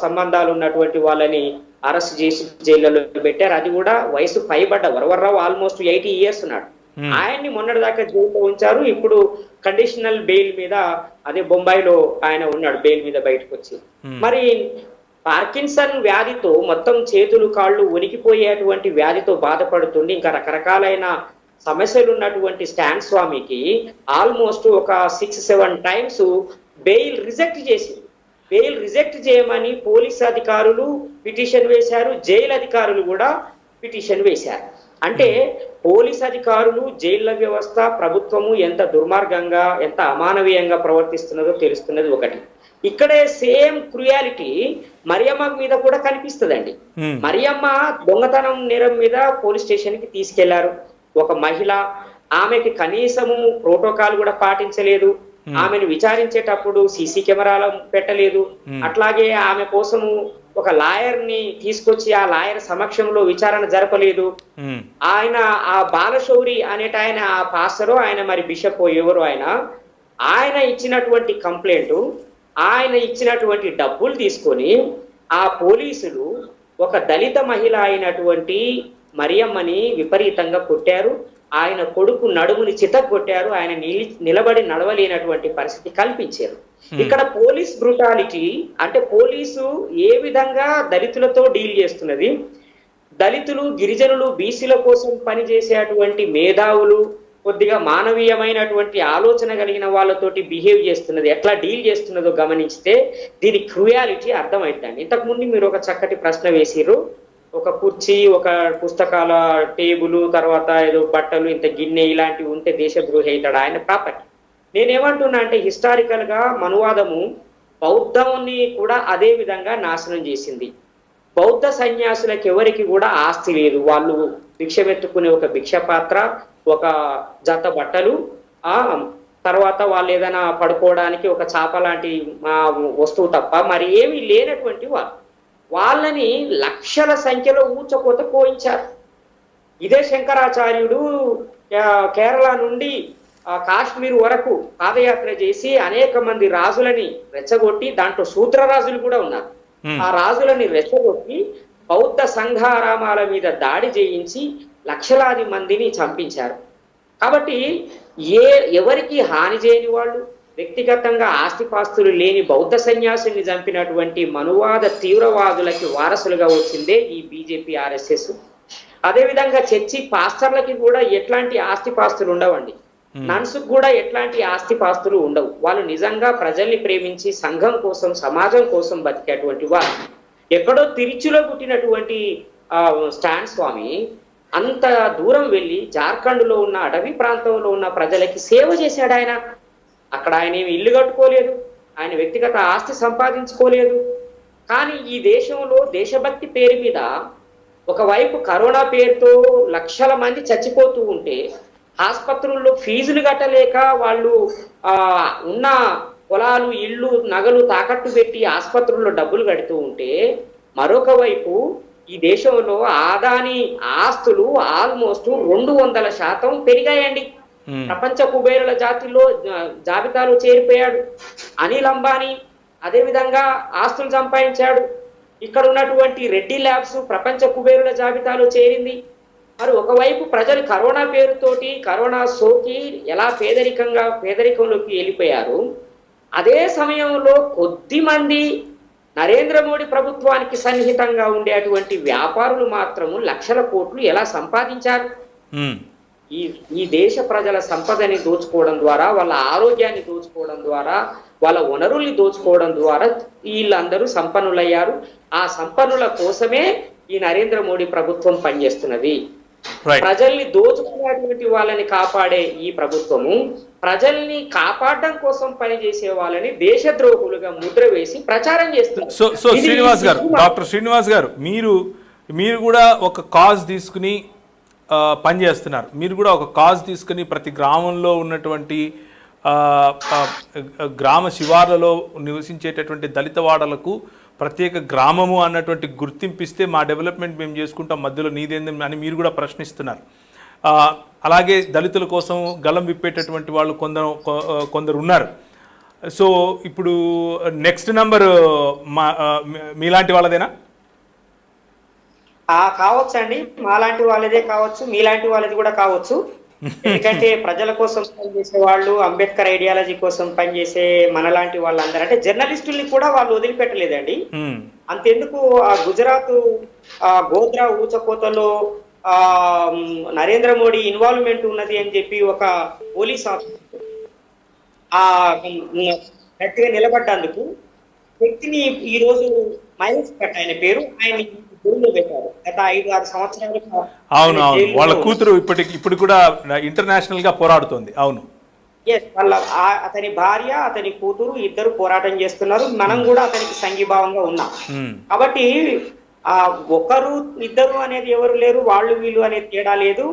S3: సంబంధాలు ఉన్నటువంటి వాళ్ళని అరెస్ట్ చేసి జైళ్లలో పెట్టారు. అది కూడా వయసు పైబడ్డ వరవర్రావు ఆల్మోస్ట్ 80 years ఉన్నాడు. ఆయన్ని మొన్నటిదాకా జైల్లో ఉంచారు. ఇప్పుడు కండిషనల్ బెయిల్ మీద అదే బొంబాయిలో ఆయన ఉన్నాడు బెయిల్ మీద బయటకు వచ్చి. మరి పార్కిన్సన్ వ్యాధితో మొత్తం చేతులు కాళ్ళు వణికిపోయేటువంటి వ్యాధితో బాధపడుతుండి ఇంకా రకరకాలైన సమస్యలు ఉన్నటువంటి స్టాన్ స్వామికి ఆల్మోస్ట్ ఒక 6-7 టైమ్స్ బెయిల్ రిజెక్ట్ చేసింది. బెయిల్ రిజెక్ట్ చేయమని పోలీస్ అధికారులు పిటిషన్ వేశారు, జైలు అధికారులు కూడా పిటిషన్ వేశారు. అంటే పోలీస్ అధికారులు, జైళ్ల వ్యవస్థ, ప్రభుత్వము ఎంత దుర్మార్గంగా ఎంత అమానవీయంగా ప్రవర్తిస్తున్నదో తెలుస్తున్నది ఒకటి. ఇక్కడే సేమ్ క్రుయాలిటీ మరియమ్మ మీద కూడా కనిపిస్తుందండి. మరియమ్మ దొంగతనం నేరం మీద పోలీస్ స్టేషన్ కి తీసుకెళ్లారు. ఒక మహిళ, ఆమెకి కనీసము ప్రోటోకాల్ కూడా పాటించలేదు. ఆమెను విచారించేటప్పుడు సీసీ కెమెరాలు పెట్టలేదు. అట్లాగే ఆమె కోసము ఒక లాయర్ ని తీసుకొచ్చి ఆ లాయర్ సమక్షంలో విచారణ జరపలేదు. ఆయన ఆ బాలశౌరి అనేట ఆయన ఆ పాస్టరు, ఆయన మరి బిషప్ ఎవరు ఆయన ఇచ్చినటువంటి కంప్లైంట్, ఆయన ఇచ్చినటువంటి డబ్బులు తీసుకొని ఆ పోలీసులు ఒక దళిత మహిళ అయినటువంటి మరియమ్మని విపరీతంగా కొట్టారు. ఆయన కొడుకు నడుముని చితగొట్టారు. ఆయన నిలబడి నడవలేనటువంటి పరిస్థితి కల్పించారు. ఇక్కడ పోలీస్ బ్రూటాలిటీ అంటే పోలీసు ఏ విధంగా దళితులతో డీల్ చేస్తున్నది, దళితులు, గిరిజనులు, బీసీల కోసం పనిచేసేటువంటి మేధావులు, కొద్దిగా మానవీయమైనటువంటి ఆలోచన కలిగిన వాళ్ళతోటి బిహేవ్ చేస్తున్నది, ఎట్లా డీల్ చేస్తున్నదో గమనించితే దీని క్రుయాలిటీ అర్థమవుతుందండి. ఇంతకుముందు మీరు ఒక చక్కటి ప్రశ్న వేసిర్రు. ఒక కుర్చీ, ఒక పుస్తకాల టేబుల్, తర్వాత ఏదో బట్టలు, ఇంత గిన్నె ఇలాంటివి ఉంటే దేశద్రోహి అవుతాడు, ఆయన ప్రాపర్టీ. నేనేమంటున్నా అంటే హిస్టారికల్ గా మనువాదము బౌద్ధాన్ని కూడా అదే విధంగా నాశనం చేసింది. బౌద్ధ సన్యాసులకు ఎవరికి కూడా ఆస్తి లేదు. వాళ్ళు భిక్షమెత్తుకునే ఒక భిక్ష పాత్ర, ఒక జత బట్టలు, తర్వాత వాళ్ళు ఏదైనా పడుకోవడానికి ఒక చాప లాంటి వస్తువు తప్ప మరి ఏమీ లేనటువంటి వాళ్ళని లక్షల సంఖ్యలో ఊచకోత పోయించారు. ఇదే శంకరాచార్యుడు కేరళ నుండి కాశ్మీర్ వరకు పాదయాత్ర చేసి అనేక మంది రాజులని రెచ్చగొట్టి, దాంట్లో శూద్ర రాజులు కూడా ఉన్నారు, ఆ రాజులని రెచ్చగొట్టి బౌద్ధ సంఘారామాల మీద దాడి చేయించి లక్షలాది మందిని చంపించారు. కాబట్టి ఎవరికి హాని చేయని వాళ్ళు, వ్యక్తిగతంగా ఆస్తిపాస్తులు లేని బౌద్ధ సన్యాసుల్ని చంపినటువంటి మనువాద తీవ్రవాదులకి వారసులుగా వచ్చిందే ఈ బీజేపీ, ఆర్ఎస్ఎస్. అదేవిధంగా చర్చి పాస్టర్లకి కూడా ఎట్లాంటి ఆస్తిపాస్తులు ఉండవండి. నన్సుకు కూడా ఎట్లాంటి ఆస్తిపాస్తులు ఉండవు. వాళ్ళు నిజంగా ప్రజల్ని ప్రేమించి సంఘం కోసం, సమాజం కోసం బతికేటువంటి వారు. ఎక్కడో తిరుచులో పుట్టినటువంటి స్టాన్ స్వామి అంత దూరం వెళ్ళి జార్ఖండ్లో ఉన్న అడవి ప్రాంతంలో ఉన్న ప్రజలకి సేవ చేశాడు. అక్కడ ఆయన ఏమి ఇల్లు కట్టుకోలేదు, ఆయన వ్యక్తిగత ఆస్తి సంపాదించుకోలేదు. కానీ ఈ దేశంలో దేశభక్తి పేరు మీద ఒకవైపు కరోనా పేరుతో లక్షల మంది చచ్చిపోతూ ఉంటే, ఆసుపత్రుల్లో ఫీజులు కట్టలేక వాళ్ళు ఉన్న పొలాలు, ఇళ్ళు, నగలు తాకట్టు పెట్టి ఆసుపత్రుల్లో డబ్బులు కడుతూ ఉంటే, మరొక వైపు ఈ దేశంలో ఆదాని ఆస్తులు ఆల్మోస్ట్ 200% పెరిగాయండి. ప్రపంచ కుబేరుల జాబితాలో చేరిపోయాడు అనిల్ అంబానీ. అదేవిధంగా ఆస్తులు సంపాదించాడు. ఇక్కడ ఉన్నటువంటి రెడ్డి ల్యాబ్స్ ప్రపంచ కుబేరుల జాబితాలో చేరింది. మరి ఒకవైపు ప్రజలు కరోనా పేరుతోటి, కరోనా సోకి ఎలా పేదరికంలోకి వెళ్ళిపోయారు. అదే సమయంలో కొద్ది మంది నరేంద్ర మోడీ ప్రభుత్వానికి సన్నిహితంగా ఉండేటువంటి వ్యాపారులు మాత్రము లక్షల కోట్లు ఎలా సంపాదించారు. ఈ దేశ ప్రజల సంపదని దోచుకోవడం ద్వారా, వాళ్ళ ఆరోగ్యాన్ని దోచుకోవడం ద్వారా, వాళ్ళ వనరుల్ని దోచుకోవడం ద్వారా వీళ్ళందరూ సంపన్నులయ్యారు. ఆ సంపన్నుల కోసమే ఈ నరేంద్ర మోడీ ప్రభుత్వం పనిచేస్తున్నది. ప్రజల్ని దోచుకునేటువంటి వాళ్ళని కాపాడే ఈ ప్రభుత్వము ప్రజల్ని కాపాడడం కోసం పనిచేసే వాళ్ళని దేశద్రోహులుగా ముద్ర వేసి ప్రచారం చేస్తున్నారు.
S1: సో శ్రీనివాస్ గారు, డాక్టర్ శ్రీనివాస్ గారు, మీరు కూడా ఒక కాజ్ తీసుకుని పనిచేస్తున్నారు. మీరు కూడా ఒక కాజ్ తీసుకుని ప్రతి గ్రామంలో ఉన్నటువంటి గ్రామ శివార్లలో నివసించేటటువంటి దళిత వాడలకు ప్రత్యేక గ్రామము అన్నటువంటి గుర్తింపిస్తే మా డెవలప్మెంట్ మేము చేసుకుంటాం, మధ్యలో నీదేంది అని మీరు కూడా ప్రశ్నిస్తున్నారు. అలాగే దళితుల కోసం గలం విప్పేటటువంటి వాళ్ళు కొందరు ఉన్నారు. సో ఇప్పుడు నెక్స్ట్ నంబర్ మీలాంటి వాళ్ళదేనా?
S3: కావచ్చు అండి, మాలాంటి వాళ్ళదే కావచ్చు, మీలాంటి వాళ్ళది కూడా కావచ్చు. ఎందుకంటే ప్రజల కోసం పనిచేసే వాళ్ళు, అంబేద్కర్ ఐడియాలజీ కోసం పనిచేసే మనలాంటి వాళ్ళందరూ, అంటే జర్నలిస్టుల్ని కూడా వాళ్ళు వదిలిపెట్టలేదండి. అంతెందుకు ఆ గుజరాత్ గోధ్రా ఊచకోతలో నరేంద్ర మోడీ ఇన్వాల్వ్మెంట్ ఉన్నది అని చెప్పి ఒక పోలీస్ ఆఫీసర్ గట్టిగా నిలబడ్డందుకు వ్యక్తిని ఈ రోజు మహేష్ భట్ ఆయన పేరు, ఆయన జైల్లో పెట్టారు గత 5-6 సంవత్సరాలుగా.
S1: అవును అవును, వాళ్ళ కూతురు ఇప్పుడు కూడా ఇంటర్నేషనల్ గా పోరాడుతోంది. అవును,
S3: వాళ్ళ అతని భార్య, అతని కూతురు ఇద్దరు పోరాటం చేస్తున్నారు. మనం కూడా అతనికి సంఘీభావంగా ఉన్నాం. కాబట్టి ఒకరు ఇద్దరు అనేది ఎవరు లేరు, వాళ్ళు వీళ్ళు అనేది తేడా లేదు.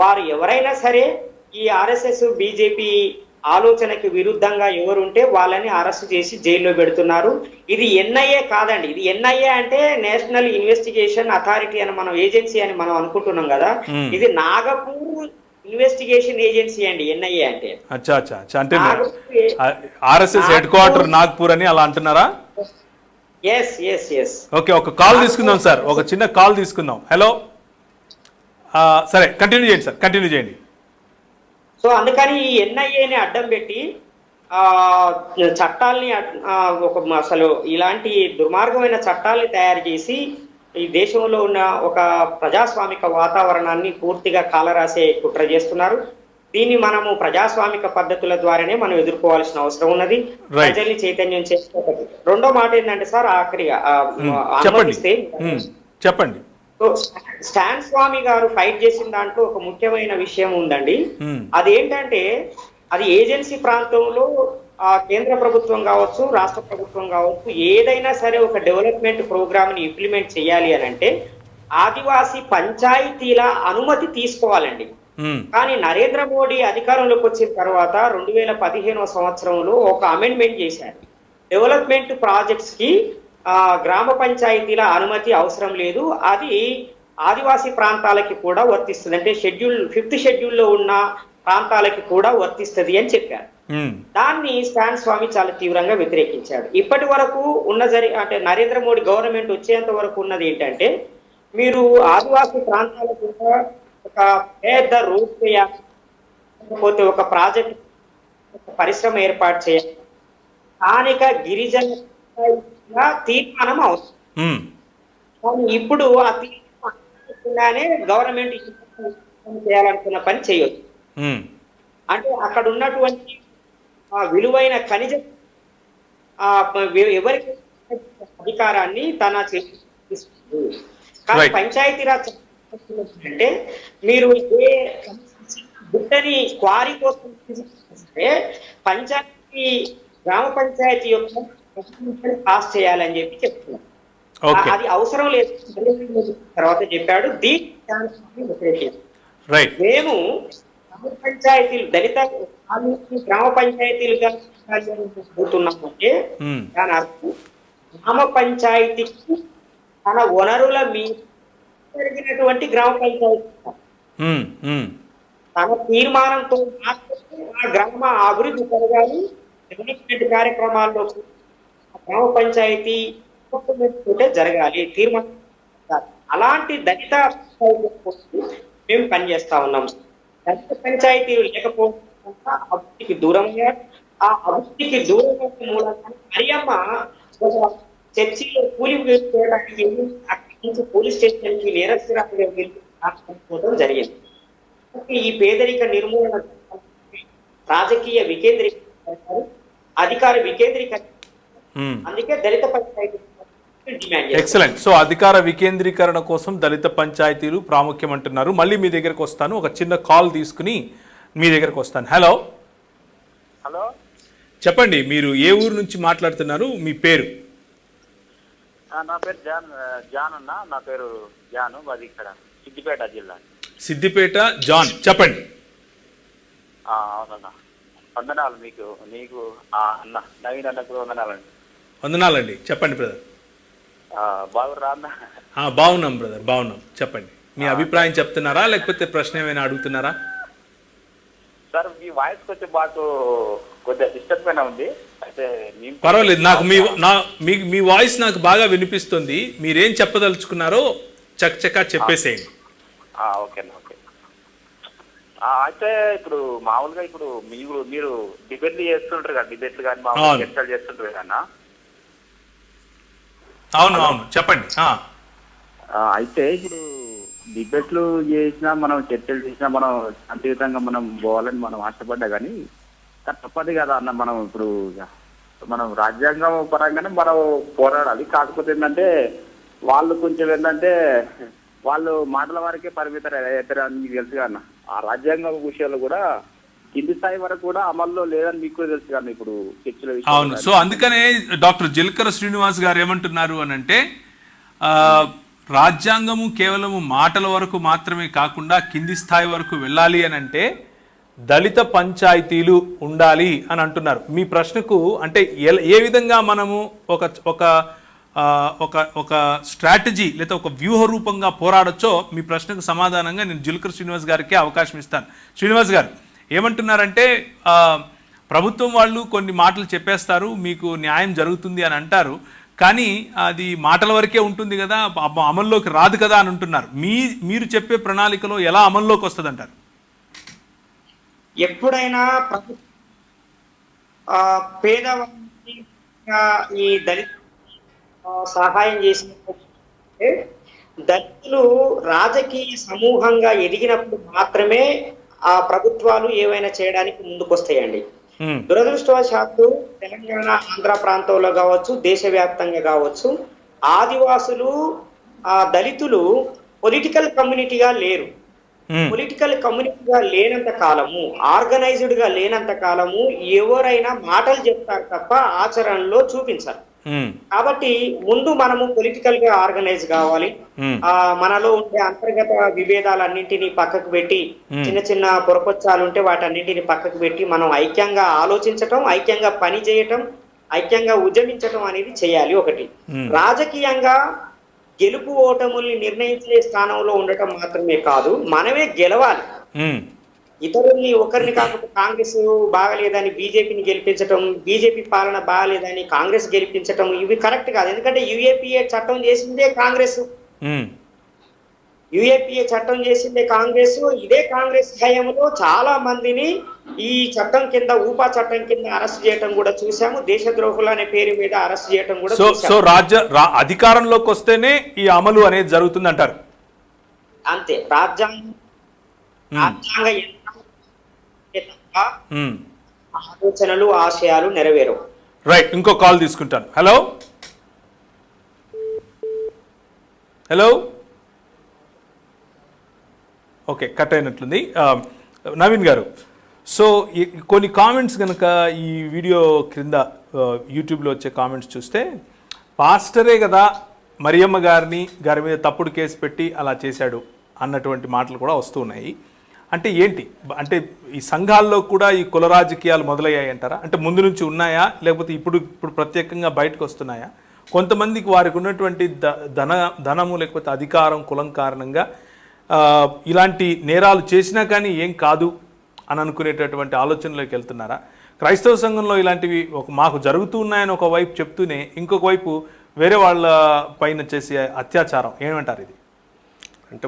S3: వారు ఎవరైనా సరే ఈ ఆర్ఎస్ఎస్ బీజేపీ ఆలోచనకి విరుద్ధంగా ఎవరుంటే వాళ్ళని అరెస్ట్ చేసి జైల్లో పెడుతున్నారు. ఇది ఎన్ఐఏ కాదండి, ఇది ఎన్ఐఏ అంటే నేషనల్ ఇన్వెస్టిగేషన్ అథారిటీ అని మనం ఏజెన్సీ అని మనం అనుకుంటున్నాం కదా, ఇది నాగపూర్ ఇన్వెస్టిగేషన్ ఏజెన్సీ అండి ఎన్ఐఏ అంటే.
S1: అంటే ఆర్ఎస్ఎస్ హెడ్ క్వార్టర్ నాగ్పూర్ అని అలా అంటున్నారా? ఓకే, ఒక కాల్ తీసుకుందాం సార్, ఒక చిన్న కాల్ తీసుకుందాం. హలో, సరే కంటిన్యూ చేయండి సార్, కంటిన్యూ చేయండి.
S3: సో అందుకని ఈ ఎన్ఐఏని అడ్డం పెట్టి చట్టాలని అసలు ఇలాంటి దుర్మార్గమైన చట్టాలని తయారు చేసి ఈ దేశంలో ఉన్న ఒక ప్రజాస్వామిక వాతావరణాన్ని పూర్తిగా కాలరాసే కుట్ర చేస్తున్నారు. దీన్ని మనము ప్రజాస్వామిక పద్ధతుల ద్వారానే మనం ఎదుర్కోవాల్సిన అవసరం ఉన్నది, ప్రజల్ని చైతన్యం చేసుకోవాలి. రెండో మాట ఏంటంటే సార్, ఆఖరిగా
S1: చెప్పండి.
S3: సో స్టాన్ స్వామి గారు ఫైట్ చేసిన దాంట్లో ఒక ముఖ్యమైన విషయం ఉందండి. అదేంటంటే అది ఏజెన్సీ ప్రాంతంలో కేంద్ర ప్రభుత్వం కావచ్చు, రాష్ట్ర ప్రభుత్వం కావచ్చు, ఏదైనా సరే ఒక డెవలప్మెంట్ ప్రోగ్రామ్ ని ఇంప్లిమెంట్ చేయాలి అని అంటే ఆదివాసీ పంచాయతీల అనుమతి తీసుకోవాలండి. కానీ నరేంద్ర మోడీ అధికారంలోకి వచ్చిన తర్వాత 2015వ సంవత్సరంలో ఒక అమెండ్మెంట్ చేశారు. డెవలప్మెంట్ ప్రాజెక్ట్స్ కి గ్రామ పంచాయతీల అనుమతి అవసరం లేదు, అది ఆదివాసీ ప్రాంతాలకి కూడా వర్తిస్తుంది, అంటే 5th షెడ్యూల్లో ఉన్న ప్రాంతాలకి కూడా వర్తిస్తుంది అని చెప్పారు. దాన్ని స్టాన్ స్వామి చాలా తీవ్రంగా వ్యతిరేకించాడు. ఇప్పటి వరకు అంటే నరేంద్ర మోడీ గవర్నమెంట్ వచ్చేంత వరకు ఉన్నది ఏంటంటే, మీరు ఆదివాసీ ప్రాంతాల కూడా ఒక పెద్ద రోడ్ చేయాలి, లేకపోతే ఒక ప్రాజెక్ట్ పరిశ్రమ ఏర్పాటు చేయాలి, స్థానిక గిరిజన తీర్మానం అవసరం. కానీ ఇప్పుడు ఆ తీర్మానంగానే గవర్నమెంట్ చేయాలనుకున్న పని చేయొచ్చు. అంటే అక్కడ ఉన్నటువంటి విలువైన ఖనిజ ఎవరికి అధికారాన్ని తన చేస్తుంది. కానీ పంచాయతీరాజ్ అంటే మీరు ఏ బుట్టని క్వారీ కోసం పంచాయతీ గ్రామ పంచాయతీ యొక్క పాస్ చేయాలని చెప్పి చెప్తున్నారు. అది అవసరం లేదు తర్వాత చెప్పాడు. మేము గ్రామ పంచాయతీలు దళిత గ్రామ పంచాయతీలుగా పోతున్నామంటే దాని అర్థం గ్రామ పంచాయతీకి తన వనరుల మీద జరిగినటువంటి గ్రామ పంచాయతీ తన తీర్మానంతో మాత్రమే ఆ గ్రామ అభివృద్ధి జరగాలి. డెవలప్మెంట్ కార్యక్రమాల్లో గ్రామ పంచాయతీ జరగాలి, తీర్మానం. అలాంటి దళిత మేము పనిచేస్తా ఉన్నాం. దళిత పంచాయతీలు లేకపోవడం అభివృద్ధికి దూరంగా, ఆ అభివృద్ధికి దూరంగా మూలంగా మరియమ్మ చర్చిలో కూలి చేయడానికి అక్కడి నుంచి పోలీస్ స్టేషన్కి నేరస్తురాలుగా వెళ్ళి జరిగింది. ఈ పేదరిక నిర్మూలన రాజకీయ వికేంద్రీకరణ, అధికార వికేంద్రీకరణ, అందుకే దళిత పంచాయతీ డిమాండ్.
S1: ఎక్సలెంట్. సో అధికార వికేంద్రీకరణ కోసం దళిత పంచాయతీలు ప్రాముఖ్యం అంటున్నారు. మళ్ళీ మీ దగ్గరకు వస్తాను, ఒక చిన్న కాల్ తీసుకుని మీ దగ్గరకు వస్తాను. హలో, చెప్పండి, మీరు ఏ ఊరు నుంచి మాట్లాడుతున్నారు, మీ పేరు?
S4: నా పేరు జాన్ అన్న, నా పేరు జాను, అది ఇక్కడ సిద్దిపేట జిల్లా.
S1: సిద్దిపేట జాన్, చెప్పండి.
S4: అవునన్నా, వందనాలు నీకు అన్న నవీన్ అన్నకు వందనాలండి.
S1: వందనాలండి, చెప్పండి బ్రదర్.
S4: బాగురా అన్న?
S1: బాగున్నాం బ్రదర్, బాగున్నాం. చెప్పండి, మీ అభిప్రాయం చెప్తున్నారా లేకపోతే ప్రశ్న ఏమైనా అడుగుతున్నారా?
S4: సార్, మీ వాయిస్ కొంచెం మాకు కొద్దిగా డిస్టర్బ్ అయినా ఉంది. అయితే
S1: పర్వాలేదు, నాకు మీ వాయిస్ నాకు బాగా వినిపిస్తుంది. మీరేం చెప్పదలుచుకున్నారో చకచకా చెప్పేసేయండి.
S4: ఓకేనా, ఓకే. అయితే ఇప్పుడు మామూలుగా ఇప్పుడు మీరు డిబేట్లు చేస్తుంటారు కదా, డిబేట్లు కానీ మామూలుగా
S1: అవును.
S4: చర్చలు చేస్తుంటారు కన్నా.
S1: అవును అవును చెప్పండి.
S4: అయితే ఇప్పుడు డిబేట్లు చేసినా మనం చర్చలు చేసినా మనం శాంతియుతంగా మనం పోవాలని మనం ఆశపడ్డా కానీ తప్పదు కదా అన్న. మనం ఇప్పుడు మనం రాజ్యాంగం పరంగానే మనం పోరాడాలి. కాకపోతే ఏంటంటే వాళ్ళు కొంచెం ఏంటంటే వాళ్ళు మాటల వరకే పరిమితం అని మీకు తెలుసు కన్నా. ఆ రాజ్యాంగం విషయాలు కూడా కింది స్థాయి వరకు కూడా అమల్లో లేదని మీకు కూడా తెలుసు కన్నా. ఇప్పుడు చర్చల
S1: అవును.
S4: విషయం
S1: సో అందుకనే డాక్టర్ జిల్కర శ్రీనివాస్ గారు ఏమంటున్నారు అని అంటే రాజ్యాంగము కేవలము మాటల వరకు మాత్రమే కాకుండా కింది స్థాయి వరకు వెళ్ళాలి అని అంటే దళిత పంచాయతీలు ఉండాలి అని అంటున్నారు. మీ ప్రశ్నకు అంటే ఏ విధంగా మనము ఒక ఒక ఒక ఒక స్ట్రాటజీ లేదా ఒక వ్యూహ రూపంగా పోరాడొచ్చో మీ ప్రశ్నకు సమాధానంగా నేను జిల్కర్ శ్రీనివాస్ గారికి అవకాశం ఇస్తాను. శ్రీనివాస్ గారు ఏమంటున్నారంటే ప్రభుత్వం వాళ్ళు కొన్ని మాటలు చెప్పేస్తారు, మీకు న్యాయం జరుగుతుంది అని అంటారు, కానీ అది మాటల వరకే ఉంటుంది కదా, అమల్లోకి రాదు కదా అని అంటున్నారు. మీరు చెప్పే ప్రణాళికలో ఎలా అమల్లోకి వస్తుంది అంటారు?
S3: ఎప్పుడైనా పేదవాళ్ళకి ఈ దళిత సహాయం చేసినప్పుడు దళితులు రాజకీయ సమూహంగా ఎదిగినప్పుడు మాత్రమే ఆ ప్రభుత్వాలు ఏవైనా చేయడానికి ముందుకొస్తాయండి. దురదృష్టవశాత్తు తెలంగాణ ఆంధ్ర ప్రాంతంలో కావచ్చు, దేశవ్యాప్తంగా కావచ్చు, ఆదివాసులు దళితులు పొలిటికల్ కమ్యూనిటీగా లేరు. పొలిటికల్ కమ్యూనిటీగా లేనంత కాలము, ఆర్గనైజ్డ్ గా లేనంత కాలము ఎవరైనా మాటలు చెప్తారు తప్ప ఆచరణలో చూపించారు. కాబట్టి ముందు మనము పొలిటికల్ గా ఆర్గనైజ్ కావాలి. మనలో ఉండే అంతర్గత విభేదాలన్నింటినీ పక్కకు పెట్టి, చిన్న చిన్న పొరపచ్చాలు ఉంటే వాటన్నింటిని పక్కకు పెట్టి మనం ఐక్యంగా ఆలోచించటం, ఐక్యంగా పని చేయటం, ఐక్యంగా ఉద్యమించటం అనేది చేయాలి. ఒకటి రాజకీయంగా గెలుపు ఓటముల్ని నిర్ణయించే స్థానంలో ఉండటం మాత్రమే కాదు, మనమే గెలవాలి. ఇతరుల్ని ఒకరిని కాకపోతే కాంగ్రెస్ బాగలేదని బీజేపీని గెలిపించటం, బీజేపీ పాలన బాగలేదని కాంగ్రెస్ గెలిపించటం ఇవి కరెక్ట్ కాదు. ఎందుకంటే యూఏపీఏ చట్టం చేసిందే కాంగ్రెస్. యూఏపీఏ చట్టం చేసిందే కాంగ్రెస్. ఇదే కాంగ్రెస్ హయాంలో చాలా మందిని ఈ చట్టం కింద, ఊపా చట్టం కింద అరెస్ట్ చేయటం కూడా చూసాము. దేశద్రోహులు అనే పేరు మీద అరెస్ట్ చేయటం కూడా చూసాము.
S1: సో అధికారంలోకి వస్తేనే ఈ అమలు అనేది జరుగుతుంది అంటారు.
S3: అంతే. రాజ్యాంగ ఆలోచనలు, ఆశయాలు నెరవేరవు.
S1: రైట్, ఇంకో కాల్ తీసుకుంటాను. హలో హలో ఓకే, కట్ అయినట్లుంది. నవీన్ గారు, సో కొన్ని కామెంట్స్ కనుక ఈ వీడియో క్రింద యూట్యూబ్లో వచ్చే కామెంట్స్ చూస్తే, పాస్టరే కదా మరియమ్మ గారి మీద తప్పుడు కేసు పెట్టి అలా చేశాడు అన్నటువంటి మాటలు కూడా వస్తూ ఉన్నాయి. అంటే ఏంటి, అంటే ఈ సంఘాల్లో కూడా ఈ కుల రాజకీయాలు మొదలయ్యాయి అంటారా? అంటే ముందు నుంచి ఉన్నాయా, లేకపోతే ఇప్పుడు ప్రత్యేకంగా బయటకు వస్తున్నాయా? కొంతమందికి వారికి ఉన్నటువంటి ధనము లేకపోతే అధికారం, కులం కారణంగా ఇలాంటి నేరాలు చేసినా కానీ ఏం కాదు అని అనుకునేటటువంటి ఆలోచనలోకి వెళ్తున్నారా? క్రైస్తవ సంఘంలో ఇలాంటివి మాకు జరుగుతూ ఉన్నాయని ఒకవైపు చెప్తూనే ఇంకొక వైపు వేరే వాళ్ళ పైన చేసే అత్యాచారం ఏమంటారు ఇది?
S2: అంటే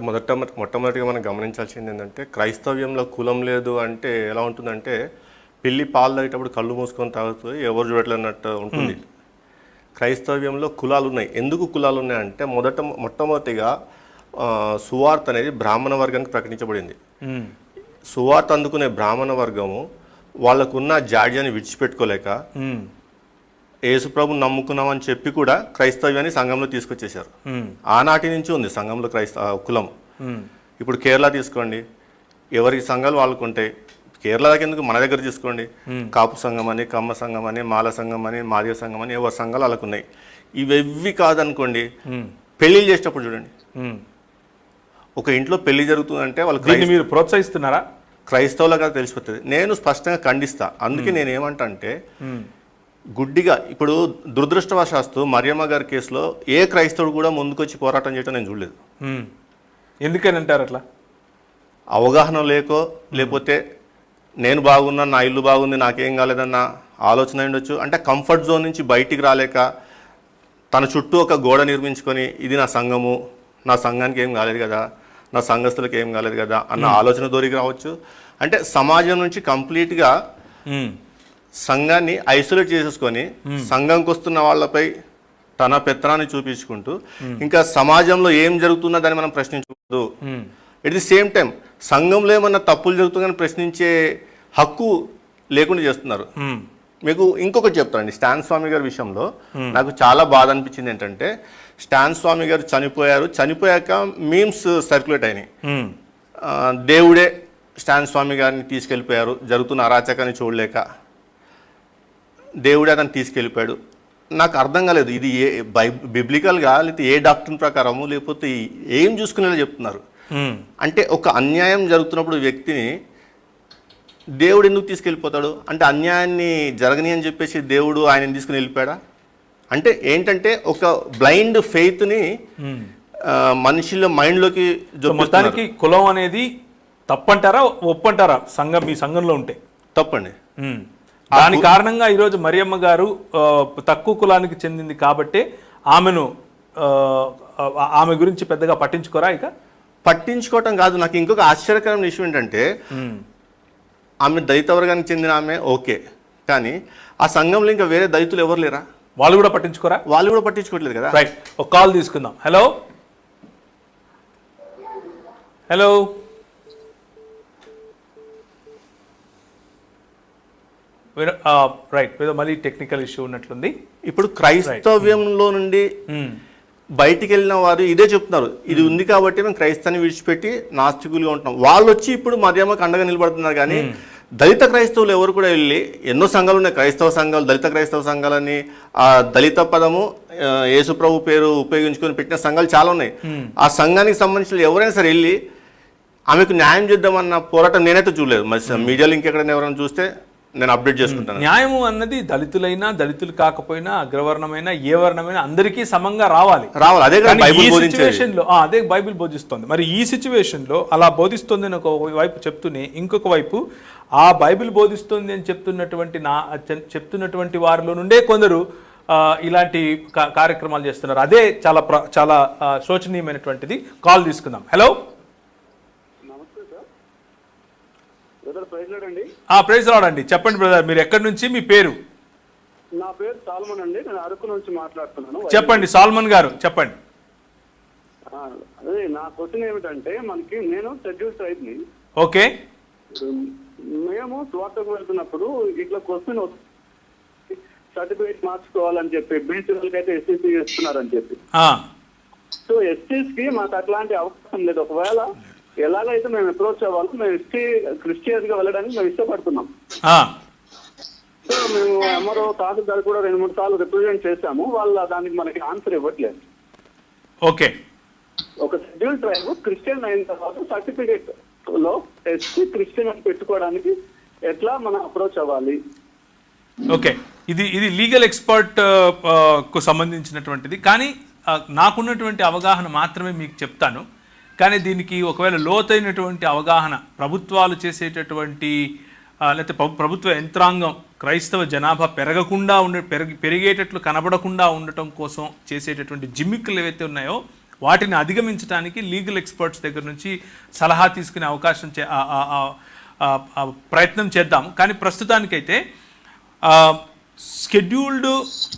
S2: మొట్టమొదటిగా మనం గమనించాల్సింది ఏంటంటే, క్రైస్తవ్యంలో కులం లేదు అంటే ఎలా ఉంటుందంటే, పిల్లి పాలు తాగేటప్పుడు కళ్ళు మూసుకొని తాగుతూ ఎవరు చూడట్లన్నట్టు ఉంటుంది. క్రైస్తవ్యంలో కులాలు ఉన్నాయి. ఎందుకు కులాలు ఉన్నాయంటే, మొట్టమొదటిగా సువార్త అనేది బ్రాహ్మణ వర్గానికి ప్రకటించబడింది. సువార్త అందుకునే బ్రాహ్మణ వర్గము వాళ్ళకున్న జాడ్యాన్ని విడిచిపెట్టుకోలేక యేసుప్రభు నమ్ముకున్నామని చెప్పి కూడా క్రైస్తవ్యాన్ని సంఘంలో తీసుకొచ్చేసారు. ఆనాటి నుంచి ఉంది సంఘంలో కులం. ఇప్పుడు కేరళ తీసుకోండి, ఎవరి సంఘాలు వాళ్ళకు ఉంటాయి. కేరళ దగ్గర ఎందుకు, మన దగ్గర తీసుకోండి, కాపు సంఘం అని, కమ్మ సంఘం అని, మాల సంఘం అని, మాదిగ సంఘం అని, ఎవరి సంఘాలు వాళ్ళకు ఉన్నాయి. ఇవెవ్వి కాదనుకోండి, పెళ్లి చేసేటప్పుడు చూడండి, ఒక ఇంట్లో పెళ్లి జరుగుతుందంటే వాళ్ళు
S1: మీరు ప్రోత్సహిస్తున్నారా?
S2: క్రైస్తవులుగా తెలిసిపోతుంది. నేను స్పష్టంగా ఖండిస్తా. అందుకే నేను ఏమంటా అంటే, గుడ్డిగా ఇప్పుడు దురదృష్టవశాస్తు మరియమ్మ గారి కేసులో ఏ క్రైస్తవుడు కూడా ముందుకొచ్చి పోరాటం చేయటం నేను చూడలేదు.
S1: ఎందుకని అంటారు అట్లా?
S2: అవగాహన లేకపోతే నేను బాగున్నా, నా ఇల్లు బాగుంది, నాకేం కాలేదన్న ఆలోచన ఉండొచ్చు. అంటే కంఫర్ట్ జోన్ నుంచి బయటికి రాలేక తన చుట్టూ ఒక గోడ నిర్మించుకొని, ఇది నా సంఘము, నా సంఘానికి ఏం కాలేదు కదా, నా సంఘస్థులకు ఏం కాలేదు కదా అన్న ఆలోచన దూరికి రావచ్చు. అంటే సమాజం నుంచి కంప్లీట్గా సంఘాన్ని ఐసోలేట్ చేసేసుకొని సంఘంకి వస్తున్న వాళ్ళపై తన పెత్తనాన్ని చూపించుకుంటూ ఇంకా సమాజంలో ఏం జరుగుతున్నదని మనం ప్రశ్నించకూడదు. ఎట్ ది సేమ్ టైం సంఘంలో ఏమన్నా తప్పులు జరుగుతుందని ప్రశ్నించే హక్కు లేకుండా చేస్తున్నారు. మీకు ఇంకొకటి చెప్తానండి, స్టాన్ స్వామి గారి విషయంలో నాకు చాలా బాధ అనిపించింది ఏంటంటే, స్టాన్ స్వామి గారు చనిపోయాక మీమ్స్ సర్క్యులేట్ అయినాయి. దేవుడే స్టాన్ స్వామి గారిని తీసుకెళ్ళిపోయారు, జరుగుతున్న అరాచకాన్ని చూడలేక దేవుడే అతను తీసుకెళ్ళిపోయాడు. నాకు అర్థం కాలేదు, ఇది ఏ బిబ్లికల్గా లేకపోతే ఏ డాక్టర్ ప్రకారము లేకపోతే ఏం చూసుకునేలా చెప్తున్నారు. అంటే ఒక అన్యాయం జరుగుతున్నప్పుడు వ్యక్తిని దేవుడు ఎందుకు తీసుకెళ్ళిపోతాడు? అంటే అన్యాయాన్ని జరగని అని చెప్పేసి దేవుడు ఆయన తీసుకుని వెళ్ళిపోయాడా? అంటే ఏంటంటే ఒక బ్లైండ్ ఫెయిత్ని మనుషుల మైండ్లోకి.
S1: మొత్తానికి కులం అనేది తప్పంటారా ఒప్పంటారా? సంఘం మీ సంఘంలో ఉంటే
S2: తప్పండి.
S1: దాని కారణంగా ఈరోజు మరియమ్మ గారు తక్కువ కులానికి చెందింది కాబట్టి ఆమె గురించి పెద్దగా పట్టించుకోరా? ఇక
S2: పట్టించుకోవటం కాదు, నాకు ఇంకొక ఆశ్చర్యకరమైన విషయం ఏంటంటే, ఆమె దళిత వర్గానికి చెందిన ఆమె ఓకే, కానీ ఆ సంఘంలో ఇంకా వేరే దళితులు ఎవరు లేరా?
S1: వాళ్ళు కూడా పట్టించుకోరా?
S2: వాళ్ళు కూడా పట్టించుకోవట్లేదు కదా.
S1: రైట్, ఒక కాల్ తీసుకుందాం. హలో హలో రైట్, మళ్ళీ టెక్నికల్ ఇష్యూ ఉన్నట్లుంది.
S2: ఇప్పుడు క్రైస్తవ్యంలో నుండి బయటికి వెళ్ళిన వారు ఇదే చెప్తున్నారు, ఇది ఉంది కాబట్టి మేము క్రైస్తవాన్ని విడిచిపెట్టి నాస్తికులుగా ఉంటున్నాం. వాళ్ళు వచ్చి ఇప్పుడు మరియమ్మకి అండగా నిలబడుతున్నారు. కానీ దళిత క్రైస్తవులు ఎవరు కూడా వెళ్ళి, ఎన్నో సంఘాలు ఉన్నాయి క్రైస్తవ సంఘాలు, దళిత క్రైస్తవ సంఘాలని, ఆ దళిత పదము యేసుప్రభు పేరు ఉపయోగించుకొని పెట్టిన సంఘాలు చాలా ఉన్నాయి. ఆ సంఘానికి సంబంధించిన ఎవరైనా సరే వెళ్ళి ఆమెకు న్యాయం చేద్దామన్న పోరాటం నేనైతే చూడలేదు. మరి మీడియాలో ఇంకెక్కడైనా ఎవరైనా చూస్తే నేను అప్డేట్ చేసుకుంటాను.
S1: న్యాయము అన్నది దళితులైనా దళితులు కాకపోయినా అగ్రవర్ణమైనా ఏ వర్ణమైనా అందరికీ సమంగా రావాలి.
S2: అదే
S1: అదే బైబిల్ బోధిస్తుంది. మరి ఈ సిచ్యువేషన్ లో అలా బోధిస్తుంది అని ఒక వైపు చెప్తూనే, ఇంకొక వైపు ఆ బైబిల్ బోధిస్తుంది అని చెప్తున్నటువంటి వారిలో నుండే కొందరు ఇలాంటి కార్యక్రమాలు చేస్తున్నారు. అదే చాలా చాలా శోచనీయమైనటువంటిది. కాల్ తీసుకుందాం. హలో, ప్రైజ్ లార్డ్ అండి. చెప్పండి బ్రదర్, మీరు ఎక్కడి నుంచి, మీ పేరు?
S5: నా పేరు సాల్మన్ అండి, నేను అరకు నుంచి మాట్లాడుతున్నాను.
S1: చెప్పండి సాల్మన్ గారు, చెప్పండి.
S5: అదే నా క్వశ్చన్ ఏమిటంటే, నేను షెడ్యూల్ ట్రైబ్ని.
S1: ఓకే,
S5: మేము స్వార్థకు వెళ్తున్నప్పుడు ఇట్లా క్వశ్చన్ సర్టిఫికేట్ మార్చుకోవాలని చెప్పి బీసీ వాళ్ళకైతే ఎస్సీసీ ఇస్తున్నారని చెప్పి, సో ఎస్సీస్ కి మాకు అట్లాంటి అవకాశం లేదు. ఒకవేళ ఎలాగైతే మేము అప్రోచ్ అవ్వాలి, మేము క్రిస్టియన్స్ గా వెళ్ళడానికి మేము ఇష్టపడుతున్నాం. సో మేము ఎంఆర్ఓ తహసీల్దార్ కూడా 2-3 సార్లు రిప్రజెంట్ చేశాము, వాళ్ళు దానికి మనకి ఆన్సర్ ఇవ్వట్లేదు.
S1: ఓకే,
S5: ఒక షెడ్యూల్ ట్రైబ్ క్రిస్టియన్ అయిన తర్వాత సర్టిఫికేట్ లో ఎస్సీ క్రిస్టియన్ అని పెట్టుకోవడానికి ఎట్లా మనం అప్రోచ్ అవ్వాలి?
S1: ఓకే, ఇది లీగల్ ఎక్స్పర్ట్ కు సంబంధించినటువంటిది. కానీ నాకున్నటువంటి అవగాహన మాత్రమే మీకు చెప్తాను. కానీ దీనికి ఒకవేళ లోతైనటువంటి అవగాహన ప్రభుత్వాలు చేసేటటువంటి లేకపోతే ప్రభుత్వ యంత్రాంగం క్రైస్తవ జనాభా పెరగకుండా పెరిగేటట్లు కనబడకుండా ఉండటం కోసం చేసేటటువంటి జిమ్మిక్కులు ఏవైతే ఉన్నాయో వాటిని అధిగమించడానికి లీగల్ ఎక్స్పర్ట్స్ దగ్గర నుంచి సలహా తీసుకునే అవకాశం ప్రయత్నం చేద్దాం. కానీ ప్రస్తుతానికైతే షెడ్యూల్డ్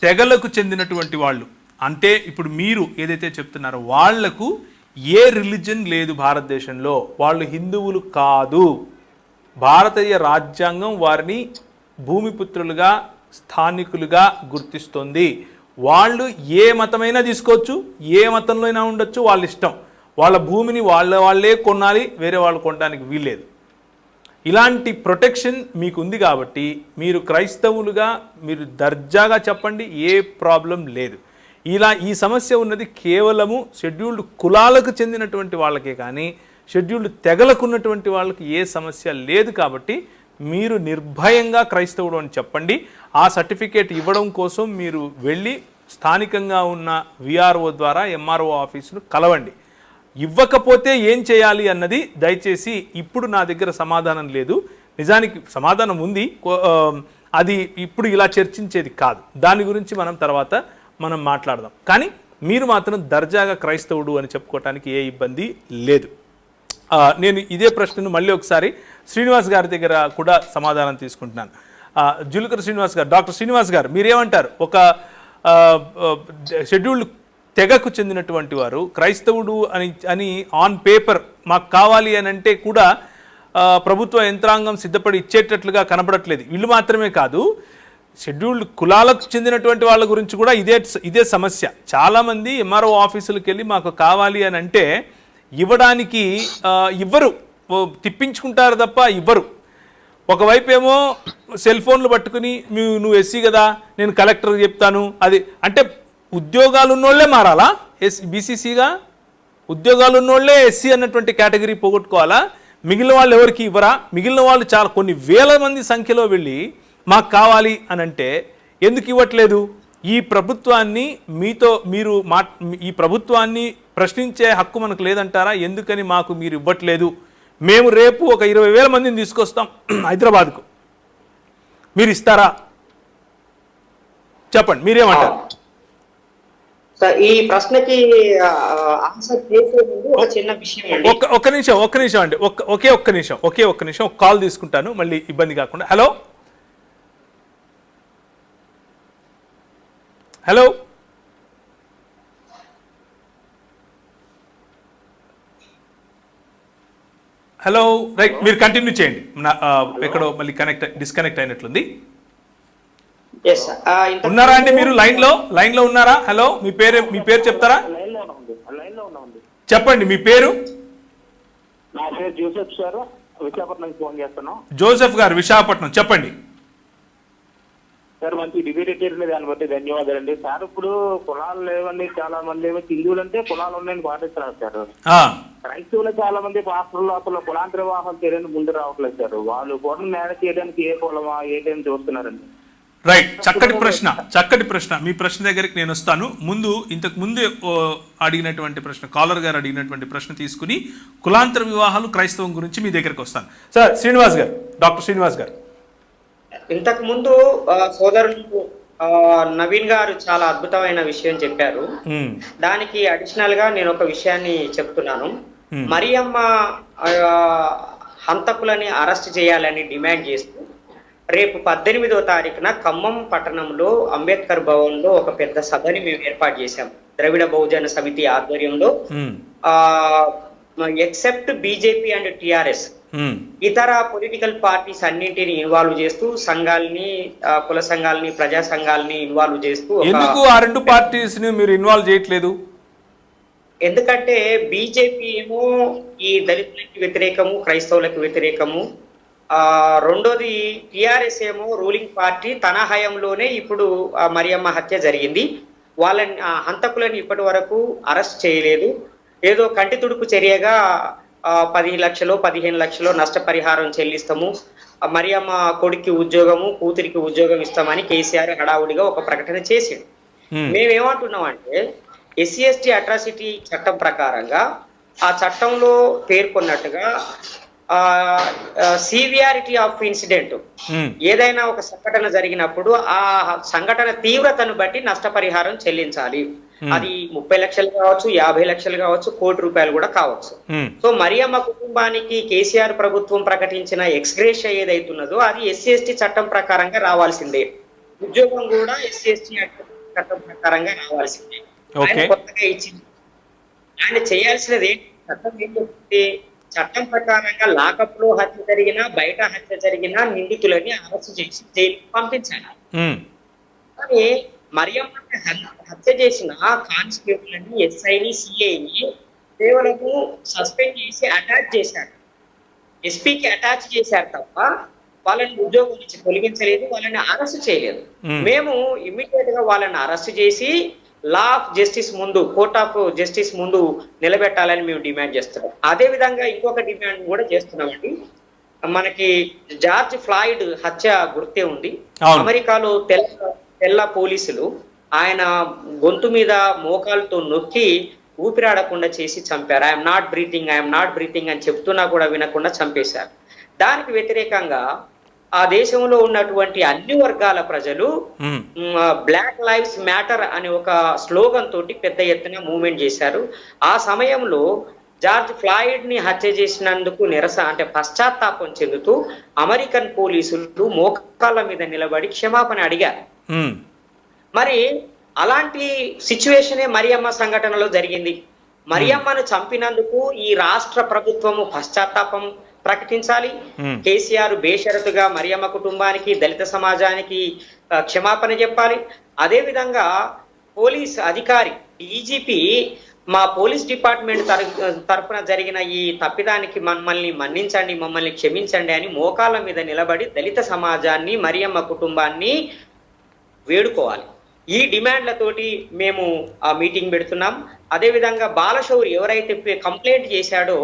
S1: తెగలకు చెందినటువంటి వాళ్ళు, అంటే ఇప్పుడు మీరు ఏదైతే చెప్తున్నారో వాళ్లకు ఏ రిలీజన్ లేదు భారతదేశంలో, వాళ్ళు హిందువులు కాదు. భారతీయ రాజ్యాంగం వారిని భూమిపుత్రులుగా స్థానికులుగా గుర్తిస్తుంది. వాళ్ళు ఏ మతమైనా తీసుకోవచ్చు, ఏ మతంలో అయినా ఉండొచ్చు, వాళ్ళ ఇష్టం. వాళ్ళ భూమిని వాళ్ళే కొనాలి, వేరే వాళ్ళు కొనడానికి వీల్లేదు. ఇలాంటి ప్రొటెక్షన్ మీకు ఉంది కాబట్టి మీరు క్రైస్తవులుగా మీరు దర్జాగా చెప్పండి, ఏ ప్రాబ్లం లేదు. ఈ సమస్య ఉన్నది కేవలము షెడ్యూల్డ్ కులాలకు చెందినటువంటి వాళ్ళకే, కానీ షెడ్యూల్డ్ తెగలకు ఉన్నటువంటి వాళ్ళకి ఏ సమస్య లేదు. కాబట్టి మీరు నిర్భయంగా క్రైస్తవుడు అని చెప్పండి. ఆ సర్టిఫికేట్ ఇవ్వడం కోసం మీరు వెళ్ళి స్థానికంగా ఉన్న విఆర్ఓ ద్వారా ఎంఆర్ఓ ఆఫీసును కలవండి. ఇవ్వకపోతే ఏం చేయాలి అన్నది దయచేసి ఇప్పుడు నా దగ్గర సమాధానం లేదు. నిజానికి సమాధానం ఉంది, అది ఇప్పుడు ఇలా చర్చించేది కాదు. దాని గురించి తర్వాత మనం మాట్లాడదాం. కానీ మీరు మాత్రం దర్జాగా క్రైస్తవుడు అని చెప్పుకోవటానికి ఏ ఇబ్బంది లేదు. నేను ఇదే ప్రశ్నను మళ్ళీ ఒకసారి శ్రీనివాస్ గారి దగ్గర కూడా సమాధానం తీసుకుంటున్నాను. జులకర్ శ్రీనివాస్ గారు, డాక్టర్ శ్రీనివాస్ గారు మీరేమంటారు? ఒక షెడ్యూల్డ్ తెగకు చెందినటువంటి వారు క్రైస్తవుడు అని ఆన్ పేపర్ మాకు కావాలి అని అంటే కూడా ప్రభుత్వ యంత్రాంగం సిద్ధపడి ఇచ్చేటట్లుగా కనబడట్లేదు. వీళ్ళు మాత్రమే కాదు, షెడ్యూల్డ్ కులాలకు చెందినటువంటి వాళ్ళ గురించి కూడా ఇదే సమస్య. చాలామంది ఎంఆర్ఓ ఆఫీసులకు వెళ్ళి మాకు కావాలి అని అంటే ఇవ్వడానికి ఇవ్వరు, తిప్పించుకుంటారు తప్ప ఇవ్వరు. ఒకవైపు ఏమో సెల్ ఫోన్లు పట్టుకుని నువ్వు ఎస్సీ కదా, నేను కలెక్టర్కి చెప్తాను. అది అంటే ఉద్యోగాలు ఉన్నోళ్లే మారాలా బీసీసీగా? ఉద్యోగాలు ఉన్నోళ్లే ఎస్సీ అన్నటువంటి కేటగిరీ పోగొట్టుకోవాలా? మిగిలిన వాళ్ళు ఎవరికి ఇవ్వరా? మిగిలిన వాళ్ళు చాలా కొన్ని వేల మంది సంఖ్యలో వెళ్ళి మాకు కావాలి అని అంటే ఎందుకు ఇవ్వట్లేదు? ఈ ప్రభుత్వాన్ని ఈ ప్రభుత్వాన్ని ప్రశ్నించే హక్కు మనకు లేదంటారా? ఎందుకని మాకు మీరు ఇవ్వట్లేదు? మేము రేపు ఒక 20,000 మందిని తీసుకొస్తాం హైదరాబాద్కు, మీరు ఇస్తారా? చెప్పండి, మీరేమంటారు?
S3: ఈ ప్రశ్నకి ఆన్సర్ చేసే ముందు ఒక చిన్న విషయం అండి.
S1: ఒక్క నిమిషం అండి, ఒకే ఒక్క నిమిషం ఒక కాల్ తీసుకుంటాను, మళ్ళీ ఇబ్బంది కాకుండా. హలో హలో హలో రైట్, మీరు కంటిన్యూ చేయండి. ఎక్కడో మళ్ళీ డిస్కనెక్ట్ అయినట్లుంది. ఉన్నారా అండి మీరు? లైన్ లో ఉన్నారా? హలో, మీ పేరు చెప్తారా? చెప్పండి మీ పేరు.
S6: నా పేరు జోసెఫ్ సార్, విశాఖపట్నం నుంచి ఫోన్ చేస్తున్నాం.
S1: జోసెఫ్ గారు, విశాఖపట్నం, చెప్పండి
S6: సార్. మంచి డిబేట్ చేసిన దాన్ని బట్టి ధన్యవాదాలండి సార్. ఇప్పుడు కులాలు లేవండి, చాలా మంది ఏమో హిందువులు అంటే కులాలు ఉన్నాయని పాటిస్తున్నారు సార్. క్రైస్తవులు చాలా మంది పాస్టర్లు అసలు కులాంతర వివాహం చేయడానికి ముందు రావట్లేదు సార్. వాళ్ళు కూడా మేనేజ్ చేయడానికి ఏ కులమా ఏ టైం చూస్తున్నారండి.
S1: రైట్, చక్కటి ప్రశ్న. మీ ప్రశ్న దగ్గరికి నేను వస్తాను. ఇంతకు ముందే అడిగినటువంటి ప్రశ్న, కాలర్ గారు అడిగినటువంటి ప్రశ్న తీసుకుని కులాంతర వివాహాలు క్రైస్తవం గురించి మీ దగ్గరికి వస్తాను. సార్ శ్రీనివాస్ గారు, డాక్టర్ శ్రీనివాస్ గారు,
S3: ఇంతకు ముందు సోదరులు నవీన్ గారు చాలా అద్భుతమైన విషయం చెప్పారు. దానికి అడిషనల్ గా నేను ఒక విషయాన్ని చెప్తున్నాను. మరియమ్మ హంతకులని అరెస్ట్ చేయాలని డిమాండ్ చేస్తూ రేపు 18వ తారీఖున ఖమ్మం పట్టణంలో అంబేద్కర్ భవన్ లో ఒక పెద్ద సభని మేము ఏర్పాటు చేశాం. ద్రవిడ బహుజన సమితి ఆధ్వర్యంలో ఎక్సెప్ట్ బీజేపీ అండ్ టిఆర్ఎస్ ఇతర పొలిటికల్ పార్టీస్ అన్నింటినీ ఇన్వాల్వ్ చేస్తూ సంఘాలని, కుల సంఘాలని, ప్రజా సంఘాలని ఇన్వాల్వ్ చేస్తూ.
S1: ఎందుకు ఆ రెండు పార్టీస్ ని మీరు ఇన్వాల్వ్ చేయట్లేదు?
S3: ఎందుకంటే బీజేపీ ఏమో ఈ దళితులకి వ్యతిరేకము, క్రైస్తవులకు వ్యతిరేకము. రెండోది టిఆర్ఎస్ ఏమో రూలింగ్ పార్టీ, తన హయాంలోనే ఇప్పుడు మరియమ్మ హత్య జరిగింది. వాళ్ళని హంతకులని ఇప్పటి వరకు అరెస్ట్ చేయలేదు. ఏదో కంటి తుడుపు చర్యగా 10 లక్షలు 15 లక్షలు నష్టపరిహారం చెల్లిస్తాము, మరియమ్మ కొడుక్కి ఉద్యోగము, కూతురికి ఉద్యోగం ఇస్తామని కేసీఆర్ హడావుడిగా ఒక ప్రకటన చేసిండు. మేమేమంటున్నాం అంటే ఎస్సీ ఎస్టీ అట్రాసిటీ చట్టం ప్రకారంగా ఆ చట్టంలో పేర్కొన్నట్టుగా సివియారిటీ ఆఫ్ ఇన్సిడెంట్, ఏదైనా ఒక సంఘటన జరిగినప్పుడు ఆ సంఘటన తీవ్రతను బట్టి నష్టపరిహారం చెల్లించాలి. అది 30 లక్షలు కావచ్చు, 50 లక్షలు కావచ్చు, ₹1,00,00,000 కూడా కావచ్చు. సో మరియమ్మ కుటుంబానికి కేసీఆర్ ప్రభుత్వం ప్రకటించిన ఎక్స్గ్రేషియా ఏదైతున్నదో అది ఎస్సీ ఎస్టీ చట్టం ప్రకారంగా రావాల్సిందే. ఉద్యోగం కూడా ఎస్సీ ఎస్టీ చట్టం ప్రకారంగా రావాల్సిందే. ఆయన కొత్తగా ఇచ్చింది. ఆయన చేయాల్సినది చట్టం ఏం చెప్తుంది? చట్టం ప్రకారంగా లాకప్ లో హత్య జరిగినా, బయట హత్య జరిగినా నిందితులని అరెస్ట్ చేసి జైలుకి పంపించాలి. కానీ మరియమ్మని హత్య చేసిన కానిస్టేబుల్ అని, ఎస్ఐని, సిఐని కేవలము సస్పెండ్ చేసి అటాచ్ చేశారు, ఎస్పీకి అటాచ్ చేశారు తప్ప వాళ్ళని ఉద్యోగం నుంచి తొలగించలేదు, వాళ్ళని అరెస్ట్ చేయలేదు. మేము ఇమ్మీడియట్ గా వాళ్ళని అరెస్ట్ చేసి లా ఆఫ్ జస్టిస్ ముందు, కోర్ట్ ఆఫ్ జస్టిస్ ముందు నిలబెట్టాలని మేము డిమాండ్ చేస్తున్నాం. అదే విధంగా ఇంకొక డిమాండ్ కూడా చేస్తున్నామండి. మనకి జార్జ్ ఫ్లాయిడ్ హత్య గుర్తే ఉంది. అమెరికాలో తెల్ల పోలీసులు ఆయన గొంతు మీద మోకాలతో నొక్కి ఊపిరాడకుండా చేసి చంపారు. ఐఎమ్ నాట్ బ్రీతింగ్ అని చెప్తున్నా కూడా వినకుండా చంపేశారు. దానికి వ్యతిరేకంగా ఆ దేశంలో ఉన్నటువంటి అన్ని వర్గాల ప్రజలు బ్లాక్ లైవ్స్ మ్యాటర్ అనే ఒక స్లోగన్ తోటి పెద్ద ఎత్తున మూవ్మెంట్ చేశారు. ఆ సమయంలో జార్జ్ ఫ్లాయిడ్ ని హత్య చేసినందుకు అంటే పశ్చాత్తాపం చెందుతూ అమెరికన్ పోలీసులు మోకాళ్ళ మీద నిలబడి క్షమాపణ అడిగారు. మరి అలాంటి సిచ్యువేషనే మరియమ్మ సంఘటనలో జరిగింది. మరియమ్మను చంపినందుకు ఈ రాష్ట్ర ప్రభుత్వము పశ్చాత్తాపం ప్రకటించాలి. కేసీఆర్ బేషరతుగా మరియమ్మ కుటుంబానికి, దళిత సమాజానికి క్షమాపణ చెప్పాలి. అదే విధంగా పోలీస్ అధికారి డీజీపీ మా పోలీస్ డిపార్ట్మెంట్ తరఫున జరిగిన ఈ తప్పిదానికి మమ్మల్ని మన్నించండి, మమ్మల్ని క్షమించండి అని మోకాళ్ళ మీద నిలబడి దళిత సమాజాన్ని, మరియమ్మ కుటుంబాన్ని వేడుకోవాలి. ఈ డిమాండ్లతోటి మేము ఆ మీటింగ్ పెడుతున్నాం. అదేవిధంగా బాలశౌరి ఎవరైతే కంప్లైంట్ చేశాడో,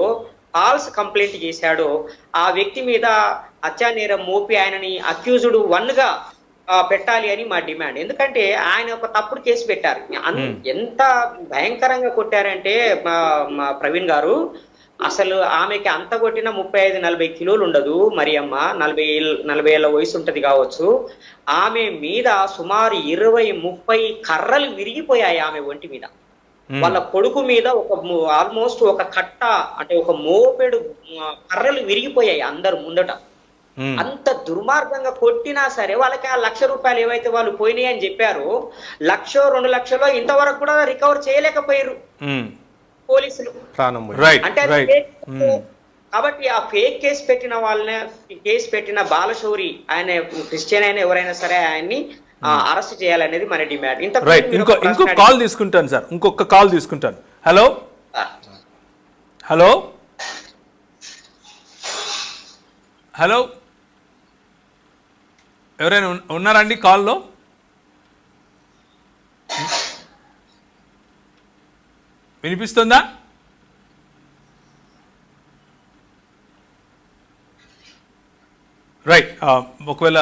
S3: ఫాల్స్ కంప్లైంట్ చేశాడో ఆ వ్యక్తి మీద హత్యానేరం మోపి ఆయనని అక్యూజ్డ్ 1గా పెట్టాలి అని మా డిమాండ్. ఎందుకంటే ఆయన ఒక తప్పుడు కేసు పెట్టారు. ఎంత భయంకరంగా కొట్టారంటే మా ప్రవీణ్ గారు, అసలు ఆమెకి అంత కొట్టిన 35-40 కిలోలు ఉండదు. మరియమ్మ 40 ఏళ్ళ వయసు ఉంటది కావచ్చు. ఆమె మీద సుమారు 20-30 కర్రలు విరిగిపోయాయి ఆమె ఒంటి మీద. వాళ్ళ కొడుకు మీద ఆల్మోస్ట్ ఒక కట్ట అంటే ఒక మోపెడు కర్రలు విరిగిపోయాయి అందరు ముందట. అంత దుర్మార్గంగా కొట్టినా సరే వాళ్ళకి ఆ ₹1,00,000 ఏవైతే వాళ్ళు పోయినాయి అని చెప్పారో, 1,00,000-2 లక్షలు ఇంతవరకు కూడా రికవర్ చేయలేకపోయారు పోలీసులు. అంటే కాబట్టి ఆ ఫేక్ కేసు పెట్టిన వాళ్ళని, కేసు పెట్టిన బాలశౌరి ఆయన క్రిస్టియన్ అయినా ఎవరైనా సరే ఆయన్ని అరెస్ట్ చేయాలనేది మన డిమాండ్.
S1: ఇంకో కాల్ తీసుకుంటాను సార్, ఇంకొక కాల్ తీసుకుంటాను. హలో హలో హలో, ఎవరైనా ఉన్నారండి కాల్లో? వినిపిస్తుందా? రైట్, ఒకవేళ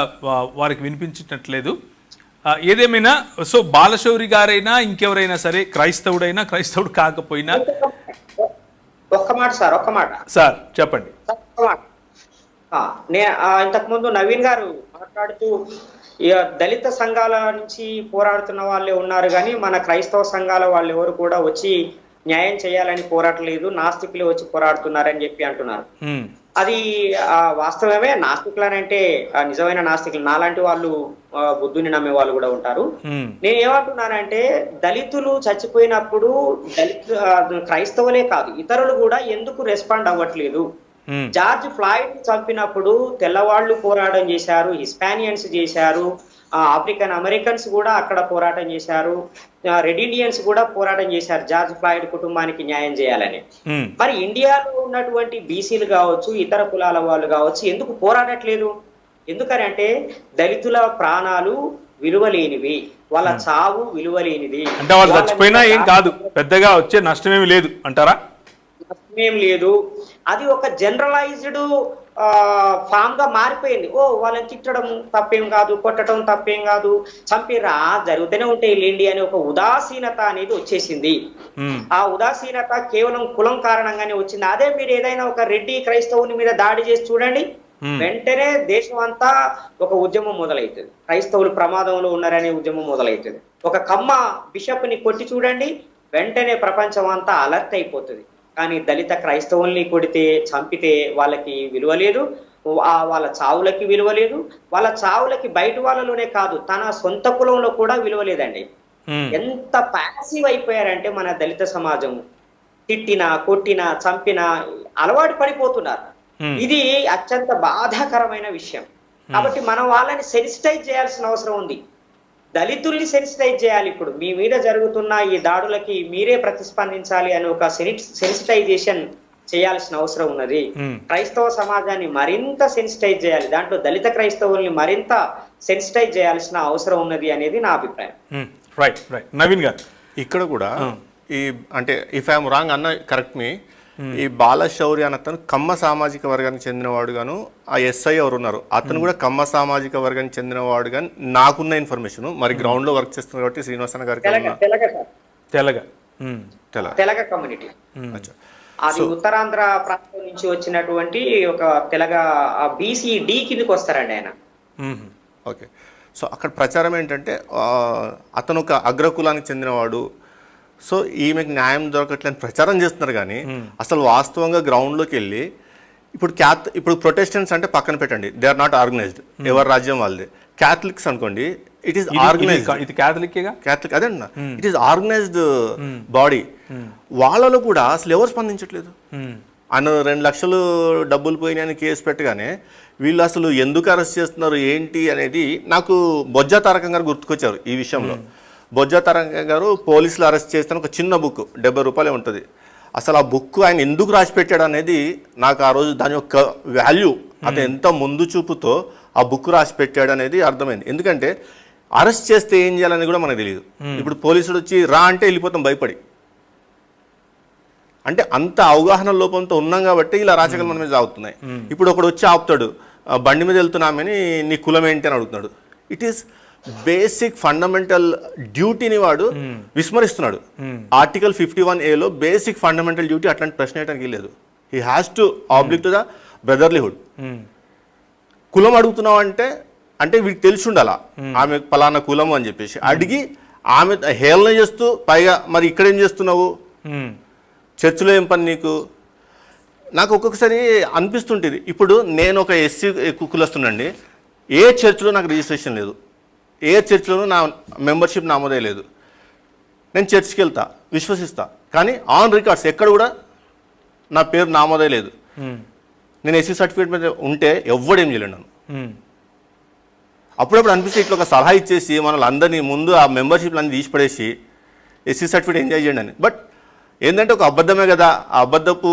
S1: వారికి వినిపించినట్లేదు. ఏదేమైనా సో బాలశౌరి గారైనా ఇంకెవరైనా సరే, క్రైస్తవుడైనా క్రైస్తవుడు కాకపోయినా,
S3: ఒక్క మాట సార్, ఒక్క మాట
S1: సార్ చెప్పండి.
S3: ఇంతకుముందు నవీన్ గారు మాట్లాడుతూ దళిత సంఘాల నుంచి పోరాడుతున్న వాళ్ళే ఉన్నారు కానీ మన క్రైస్తవ సంఘాల వాళ్ళు ఎవరు కూడా వచ్చి న్యాయం చేయాలని పోరాటలేదు, నాస్తికులే వచ్చి పోరాడుతున్నారని చెప్పి అంటున్నారు. అది వాస్తవమే. నాస్తికులనంటే నిజమైన నాస్తికులు నాలాంటి వాళ్ళు, బుద్ధుని నమ్మే వాళ్ళు కూడా ఉంటారు. నేను ఏమంటున్నానంటే, దళితులు చచ్చిపోయినప్పుడు క్రైస్తవులే కాదు ఇతరులు కూడా ఎందుకు రెస్పాండ్ అవ్వట్లేదు? జార్జ్ ఫ్లాయిడ్ చంపినప్పుడు తెల్లవాళ్లు పోరాటం చేశారు, హిస్పానియన్స్ చేశారు, ఆఫ్రికన్ అమెరికన్స్ కూడా అక్కడ పోరాటం చేశారు, రెడ్ ఇండియన్స్ కూడా పోరాటం చేశారు జార్జ్ ఫ్లాయిడ్ కుటుంబానికి న్యాయం చేయాలని. మరి ఇండియాలో ఉన్నటువంటి బీసీలు కావచ్చు, ఇతర కులాల వాళ్ళు కావచ్చు ఎందుకు పోరాడట్లేదు? ఎందుకనంటే దళితుల ప్రాణాలు విలువలేనివి, వాళ్ళ చావు విలువలేనిది.
S1: అంటే వాళ్ళు చచ్చిపోయినా ఏం కాదు, పెద్దగా వచ్చే నష్టమేమి లేదు అంటారా?
S3: నష్టమేం లేదు. అది ఒక జనరలైజ్డ్ ఫామ్ గా మారిపోయింది. వాళ్ళని తిట్టడం తప్పేం కాదు, కొట్టడం తప్పేం కాదు, చంపిరా జరుగుతూనే ఉంటాయి లేండి అని ఒక ఉదాసీనత అనేది వచ్చేసింది. ఆ ఉదాసీనత కేవలం కులం కారణంగానే వచ్చింది. అదే మీరు ఏదైనా ఒక రెడ్డి క్రైస్తవుని మీద దాడి చేసి చూడండి, వెంటనే దేశం అంతా ఒక ఉద్యమం మొదలవుతుంది. క్రైస్తవులు ప్రమాదంలో ఉన్నారనే ఉద్యమం మొదలవుతుంది. ఒక కమ్మ బిషప్ ని కొట్టి చూడండి, వెంటనే ప్రపంచం అంతా అలర్ట్ అయిపోతుంది. కానీ దళిత క్రైస్తవుల్ని కొడితే, చంపితే వాళ్ళకి విలువ లేదు, వాళ్ళ చావులకి విలువ లేదు. వాళ్ళ చావులకి బయట వాళ్ళలోనే కాదు, తన సొంత కులంలో కూడా విలువ లేదండి. ఎంత ప్యాసివ్ అయిపోయారంటే మన దళిత సమాజం, తిట్టినా, కొట్టినా, చంపినా అలవాటు పడిపోతున్నారు. ఇది అత్యంత బాధాకరమైన విషయం. కాబట్టి మనం వాళ్ళని సెన్సిటైజ్ చేయాల్సిన అవసరం ఉంది. దళితుల్ని సెన్సిటైజ్ చేయాలి. ఇప్పుడు మీ మీద జరుగుతున్న ఈ దాడులకి మీరే ప్రతిస్పందించాలి అని ఒక సెన్సిటైజేషన్ చేయాల్సిన అవసరం ఉన్నది. క్రైస్తవ సమాజాన్ని మరింత సెన్సిటైజ్ చేయాలి, దాంట్లో దళిత క్రైస్తవుల్ని మరింత సెన్సిటైజ్ చేయాల్సిన అవసరం ఉన్నది అనేది నా అభిప్రాయం.
S1: Right right. నవీన్ గారు
S2: ఇక్కడ కూడా ఈ అంటే ఇఫ్ ఐఎమ్ రాంగ్ అన్న కరెక్ట్ మీ, ఈ బాలశౌరి అన్న అతను కమ్మ సామాజిక వర్గానికి చెందినవాడు గాను, ఆ ఎస్ఐ ఎవరు ఉన్నారు అతను కూడా కమ్మ సామాజిక వర్గానికి చెందినవాడు గాని నాకున్న ఇన్ఫర్మేషన్, మరి గ్రౌండ్ లో వర్క్ చేస్తున్నారు కాబట్టి శ్రీనివాసన్ గారికి
S3: తెలగ కమ్యూనిటీ, అది ఉత్తరాంధ్ర ప్రాంతం నుంచి వచ్చినటువంటి ఒక తెలగ BCD కిందకి వస్తారండి ఆయన.
S2: ఓకే. సో అక్కడ ప్రచారం ఏంటంటే అతను ఒక అగ్రకులానికి చెందినవాడు, సో ఈమెకు న్యాయం దొరకట్లేని ప్రచారం చేస్తున్నారు కానీ అసలు వాస్తవంగా గ్రౌండ్లోకి వెళ్ళి ఇప్పుడు ప్రొటెస్టెంట్స్ అంటే పక్కన పెట్టండి, దే ఆర్ నాట్ ఆర్గనైజ్డ్, ఎవరి రాజ్యం వాళ్ళది. క్యాథలిక్స్ అనుకోండి, ఇట్ ఈస్ ఆర్గనైజ్డ్.
S1: ఇది క్యాథలిక్
S2: అదే అన్న, ఇట్ ఈస్ ఆర్గనైజ్డ్ బాడీ. వాళ్ళలో కూడా అసలు ఎవరు స్పందించట్లేదు. ఆయన 2 లక్షలు డబ్బులు పోయినాయని కేసు పెట్టగానే వీళ్ళు అసలు ఎందుకు అరెస్ట్ చేస్తున్నారు ఏంటి అనేది నాకు బొజ్జా తారకం గారు గుర్తుకొచ్చారు ఈ విషయంలో. బొజ్జా తారకం గారు పోలీసులు అరెస్ట్ చేస్తే ఒక చిన్న బుక్ 70 రూపాయలే ఉంటుంది. అసలు ఆ బుక్ ఆయన ఎందుకు రాసి పెట్టాడు అనేది నాకు ఆ రోజు దాని యొక్క వాల్యూ, అతను ఎంత ముందు చూపుతో ఆ బుక్ రాసి పెట్టాడు అనేది అర్థమైంది. ఎందుకంటే అరెస్ట్ చేస్తే ఏం చేయాలని కూడా మనకు తెలియదు. ఇప్పుడు పోలీసులు వచ్చి రా అంటే వెళ్ళిపోతాం భయపడి. అంటే అంత అవగాహన లోపంతో ఉన్నాం కాబట్టి ఇలా రాచకాలు మన మీద సాగుతున్నాయి. ఇప్పుడు ఒకడు వచ్చి ఆపుతాడు, బండి మీద వెళ్తున్నామని నీ కులం ఏంటి అని అడుగుతున్నాడు. ఇట్ ఈస్ బేసిక్ ఫండమెంటల్ డ్యూటీని వాడు విస్మరిస్తున్నాడు. Article 51A basic fundamental duty అట్లాంటి ప్రశ్న వేయడానికి లేదు. He has to oblige to the brotherhood. కులం అడుగుతున్నావు అంటే వీడికి తెలిసి ఉండాలా ఆమె పలానా కులము అని చెప్పేసి అడిగి ఆమె హేళన చేస్తూ పైగా మరి ఇక్కడేం చేస్తున్నావు, చర్చిలో ఏం పని నీకు. నాకు ఒక్కొక్కసారి అనిపిస్తుంటుంది, ఇప్పుడు నేను ఒక ఎస్సీ కులస్తుండండి, ఏ చర్చిలో నాకు రిజిస్ట్రేషన్ లేదు, ఏ చర్చిలోనూ నా మెంబర్షిప్ నమోదే లేదు. నేను చర్చికి వెళ్తా, విశ్వసిస్తా, కానీ ఆన్ రికార్డ్స్ ఎక్కడ కూడా నా పేరు నమోదే లేదు. నేను ఎస్సీ సర్టిఫికేట్ మీద ఉంటే ఎవ్వడేం చేయలేను నన్ను. అప్పుడప్పుడు అనిపిస్తే ఇట్లా ఒక సలహా ఇచ్చేసి మనల్ని అందరినీ ముందు ఆ మెంబర్షిప్లు అన్ని తీసి పడేసి ఎస్సీ సర్టిఫికేట్ ఎంజాయ్ చేయండి అని. బట్ ఏంటంటే ఒక అబద్ధమే కదా, ఆ అబద్ధపు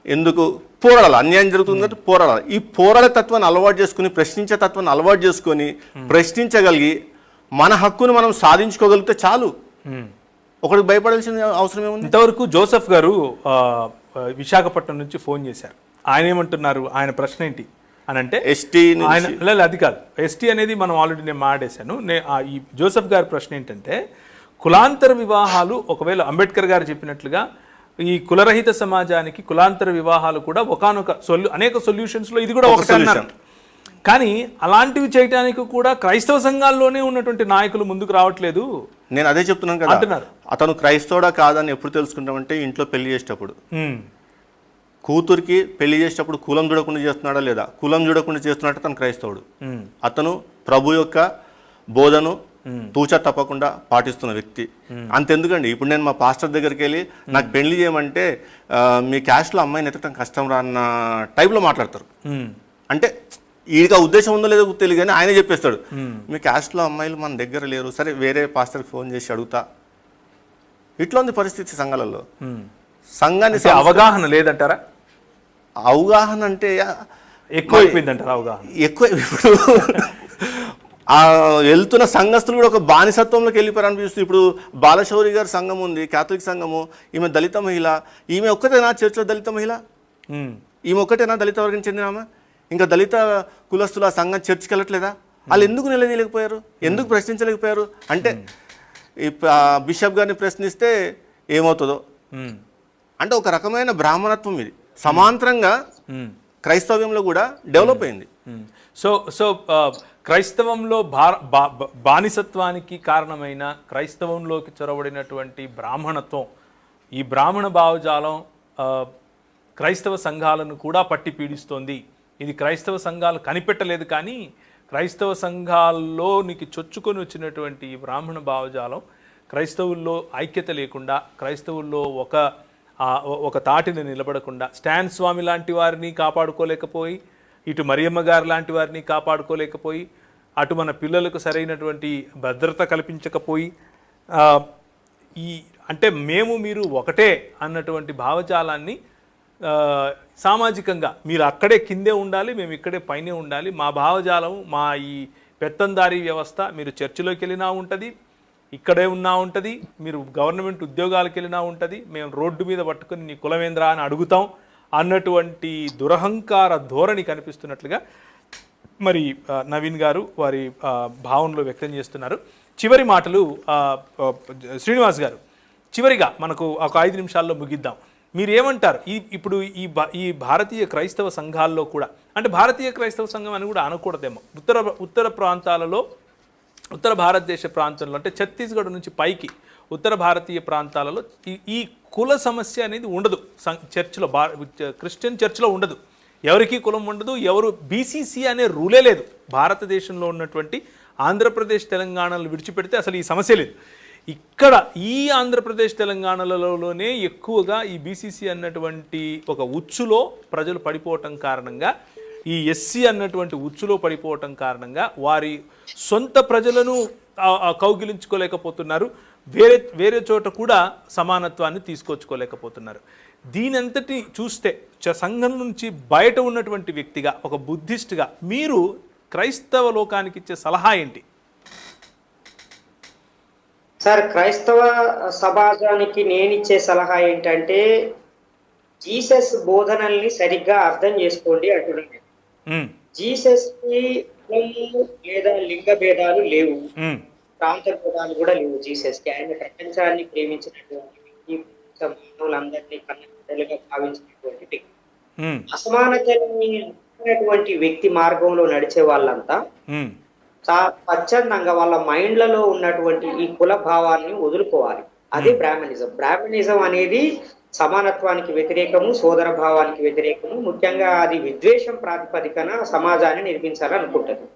S2: ఎందుకు పోరాడాలి, అన్యాయం జరుగుతుంది కాబట్టి పోరాడాలి. ఈ పోరాడే తత్వాన్ని అలవాటు చేసుకుని, ప్రశ్నించే తత్వాన్ని అలవాటు చేసుకొని, ప్రశ్నించగలిగి మన హక్కును మనం సాధించుకోగలిగితే చాలు. ఒకరికి భయపడాల్సిన అవసరం ఏముంది?
S1: ఇంతవరకు జోసెఫ్ గారు విశాఖపట్నం నుంచి ఫోన్ చేశారు. ఆయన ఏమంటున్నారు, ఆయన ప్రశ్న ఏంటి అని అంటే
S2: ఎస్టీ
S1: ఆయన లేదు, అది కాదు, ఎస్టీ అనేది మనం ఆల్రెడీ నేను మాట్లాడేశాను. ఈ జోసెఫ్ గారి ప్రశ్న ఏంటంటే, కులాంతర వివాహాలు ఒకవేళ అంబేద్కర్ గారు చెప్పినట్లుగా ఈ కులరహిత సమాజానికి కులాంతర వివాహాలు కూడా ఒకానొక అనేక సొల్యూషన్స్లో ఇది కూడా ఒక సొల్యూషన్. కానీ అలాంటివి చేయడానికి కూడా క్రైస్తవ సంఘాల్లోనే ఉన్నటువంటి నాయకులు ముందుకు రావట్లేదు.
S2: నేను అదే చెప్తున్నాను కదా అంటున్నారు. అతను క్రైస్తవుడా కాదని ఎప్పుడు తెలుసుకుంటామంటే ఇంట్లో పెళ్లి చేసేటప్పుడు. కూతురికి పెళ్లి చేసేటప్పుడు కులం చూడకుండా చేస్తున్నాడా లేదా, కులం చూడకుండా చేస్తున్నట్టు తను క్రైస్తవుడు. అతను ప్రభు యొక్క బోధను తూచా తప్పకుండా పాటిస్తున్న వ్యక్తి. అంతెందుకండి, ఇప్పుడు నేను మా పాస్టర్ దగ్గరికి వెళ్ళి నాకు పెళ్లి చేయమంటే మీ క్యాస్ట్లో అమ్మాయిని ఎత్తడం కష్టం రా అన్న టైప్లో మాట్లాడతారు. అంటే ఈడికి ఆ ఉద్దేశం ఉందో లేదో తెలియదు కానీ ఆయన చెప్పేస్తాడు, మీ క్యాస్ట్లో అమ్మాయిలు మన దగ్గర లేరు, సరే వేరే పాస్టర్కి ఫోన్ చేసి అడుగుతా. ఇట్లా ఉంది పరిస్థితి సంఘాలలో. సంఘాన్ని
S1: అవగాహన లేదంటారా?
S2: అవగాహన అంటే
S1: ఎక్కువ అయిపోయిందంటారా? అవగాహన
S2: ఎక్కువ. ఇప్పుడు ఆ వెళ్తున్న సంఘస్థులు కూడా ఒక బానిసత్వంలోకి వెళ్ళిపోయారు అనిపిస్తుంది. ఇప్పుడు బాలశౌరి గారి సంఘం ఉంది, క్యాథలిక్ సంఘము, ఈమె దళిత మహిళ. ఈమె ఒక్కటేనా చర్చిలో దళిత మహిళ? ఈమె ఒక్కటేనా దళిత వర్గం చెందిన ఆమె? ఇంకా దళిత కులస్తులు ఆ సంఘం చర్చికి వెళ్ళట్లేదా? వాళ్ళు ఎందుకు నిలదీయలేకపోయారు, ఎందుకు ప్రశ్నించలేకపోయారు? అంటే బిషప్ గారిని ప్రశ్నిస్తే ఏమవుతుందో అంటే ఒక రకమైన బ్రాహ్మణత్వం ఇది సమాంతరంగా క్రైస్తవ్యంలో కూడా డెవలప్ అయింది.
S1: సో క్రైస్తవంలో బానిసత్వానికి కారణమైన క్రైస్తవంలోకి చొరబడినటువంటి బ్రాహ్మణత్వం, ఈ బ్రాహ్మణ భావజాలం క్రైస్తవ సంఘాలను కూడా పట్టి పీడిస్తోంది. ఇది క్రైస్తవ సంఘాలు కనిపెట్టలేదు, కానీ క్రైస్తవ సంఘాల్లోనికి చొచ్చుకొని వచ్చినటువంటి బ్రాహ్మణ భావజాలం క్రైస్తవుల్లో ఐక్యత లేకుండా, క్రైస్తవుల్లో ఒక తాటిని నిలబడకుండా, స్టాన్ స్వామి లాంటి వారిని కాపాడుకోలేకపోయి, ఇటు మరియమ్మ గారు లాంటి వారిని కాపాడుకోలేకపోయి, అటు మన పిల్లలకు సరైనటువంటి భద్రత కల్పించకపోయి, అంటే మేము మీరు ఒకటే అన్నటువంటి భావజాలాన్ని సామాజికంగా మీరు అక్కడే కిందే ఉండాలి, మేము ఇక్కడే పైనే ఉండాలి, మా భావజాలం, మా ఈ పెత్తందారీ వ్యవస్థ మీరు చర్చిలోకి వెళ్ళినా ఉంటుంది, ఇక్కడే ఉన్నా ఉంటుంది, మీరు గవర్నమెంట్ ఉద్యోగాలకు వెళ్ళినా ఉంటుంది, మేము రోడ్డు మీద పట్టుకొని నీ కులమేంద్రా అని అడుగుతాం అన్నటువంటి దురహంకార ధోరణి కనిపిస్తున్నట్లుగా మరి నవీన్ గారు వారి భావనలో వ్యక్తం చేస్తున్నారు. చివరి మాటలు శ్రీనివాస్ గారు, చివరిగా మనకు ఒక 5 నిమిషాల్లో ముగిద్దాం. మీరు ఏమంటారు? ఇప్పుడు ఈ భారతీయ క్రైస్తవ సంఘాల్లో కూడా, అంటే భారతీయ క్రైస్తవ సంఘం అని కూడా అనకూడదేమో, ఉత్తర ప్రాంతాలలో, ఉత్తర భారతదేశ ప్రాంతంలో అంటే ఛత్తీస్గఢ్ నుంచి పైకి ఉత్తర భారతీయ ప్రాంతాలలో ఈ కుల సమస్య అనేది ఉండదు. చర్చిలో క్రిస్టియన్ చర్చిలో ఉండదు, ఎవరికి కులం ఉండదు, ఎవరు బీసీసీ అనే రూలే లేదు. భారతదేశంలో ఉన్నటువంటి ఆంధ్రప్రదేశ్ తెలంగాణలు విడిచిపెడితే అసలు ఈ సమస్య లేదు. ఇక్కడ ఈ ఆంధ్రప్రదేశ్ తెలంగాణలలోనే ఎక్కువగా ఈ బీసీసీ అన్నటువంటి ఒక ఉచ్చులో ప్రజలు పడిపోవటం కారణంగా, ఈ ఎస్సీ అన్నటువంటి ఉచ్చులో పడిపోవటం కారణంగా వారి సొంత ప్రజలను కౌగిలించుకోలేకపోతున్నారు, వేరే చోట కూడా సమానత్వాన్ని తీసుకొచ్చుకోలేకపోతున్నారు. దీనంతటి చూస్తే సంఘం నుంచి బయట ఉన్నటువంటి వ్యక్తిగా, ఒక బుద్ధిస్ట్గా మీరు క్రైస్తవ లోకానికి ఇచ్చే సలహా ఏంటి?
S3: సార్, క్రైస్తవ సమాజానికి నేనిచ్చే సలహా ఏంటంటే జీసస్ బోధనల్ని సరిగ్గా అర్థం చేసుకోండి అంటున్నాను. జీసస్ కి లేదా లింగ భేదాలు లేవు, ప్రాంత భేదాలు కూడా లేవు. జీసస్ కి ఆయన ప్రపంచాన్ని ప్రేమించినటువంటి వ్యక్తి, మానవులందరినీ కన్నబిడ్డలుగా భావించినటువంటి వ్యక్తి. అసమానతటువంటి వ్యక్తి మార్గంలో నడిచే వాళ్ళంతా స్వచ్ఛందంగా వాళ్ళ మైండ్లలో ఉన్నటువంటి ఈ కుల భావాన్ని వదులుకోవాలి. అది బ్రాహ్మణిజం. బ్రాహ్మణిజం అనేది సమానత్వానికి వ్యతిరేకము, సోదర భావానికి వ్యతిరేకము. ముఖ్యంగా అది విద్వేషం ప్రాతిపదికన సమాజాన్ని నిర్మించాలనుకుంటుంది.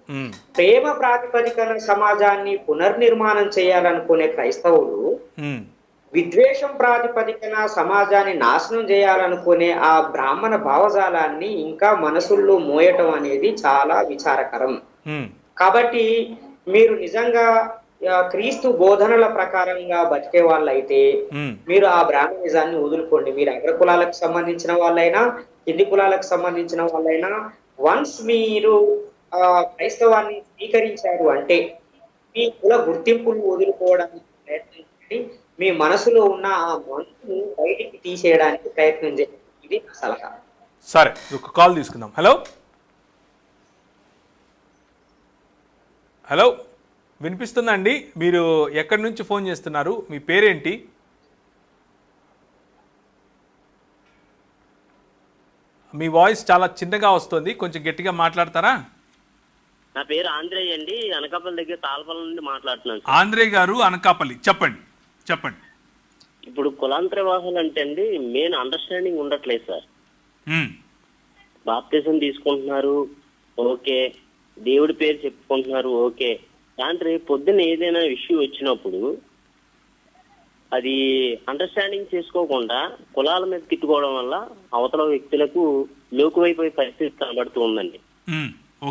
S3: ప్రేమ ప్రాతిపదికన సమాజాన్ని పునర్నిర్మాణం చేయాలనుకునే క్రైస్తవులు విద్వేషం ప్రాతిపదికన సమాజాన్ని నాశనం చేయాలనుకునే ఆ బ్రాహ్మణ భావజాలాన్ని ఇంకా మనసుల్లో మోయటం అనేది చాలా విచారకరం. కాబట్టి మీరు నిజంగా క్రీస్తు బోధనల ప్రకారంగా బతికే వాళ్ళైతే మీరు ఆ బ్రాహ్మణిజాన్ని వదులుకోండి. మీరు అగ్ర కులాలకు సంబంధించిన వాళ్ళైనా, కింది కులాలకు సంబంధించిన వాళ్ళైనా, వన్స్ మీరు క్రైస్తవాన్ని స్వీకరించారు అంటే మీ కుల గుర్తింపును వదులుకోవడానికి ప్రయత్నించండి. మీ మనసులో ఉన్న ఆ మనసును బయటికి తీసేయడానికి ప్రయత్నం చేయండి. ఇది నా సలహా.
S1: సరే, ఒక కాల్ తీసుకుందాం. హలో హలో, వినిపిస్తుందండి? మీరు ఎక్కడి నుంచి ఫోన్ చేస్తున్నారు? మీ పేరేంటి? మీ వాయిస్ చాలా చిన్నగా వస్తుంది, కొంచెం గట్టిగా మాట్లాడతారా?
S7: నా పేరు ఆంధ్రేయ అండి, అనకాపల్లి దగ్గర తాళపల్లి నుండి మాట్లాడుతున్నాను.
S1: ఆంధ్రేయ గారు, అనకాపల్లి, చెప్పండి.
S7: ఇప్పుడు కులాంతర వివాహాలు అంటే అండి మెయిన్ అండర్స్టాండింగ్ ఉండట్లేదు సార్. బాప్తిజం తీసుకుంటున్నారు, ఓకే, దేవుడి పేరు చెప్పుకుంటున్నారు, ఓకే, కానీ రేపు పొద్దున్న ఏదైనా ఇష్యూ వచ్చినప్పుడు అది అండర్స్టాండింగ్ చేసుకోకుండా కులాల మీద తిట్టుకోవడం వల్ల అవతల వ్యక్తులకు లోకువైపోయే పరిస్థితి కనబడుతూ ఉందండి.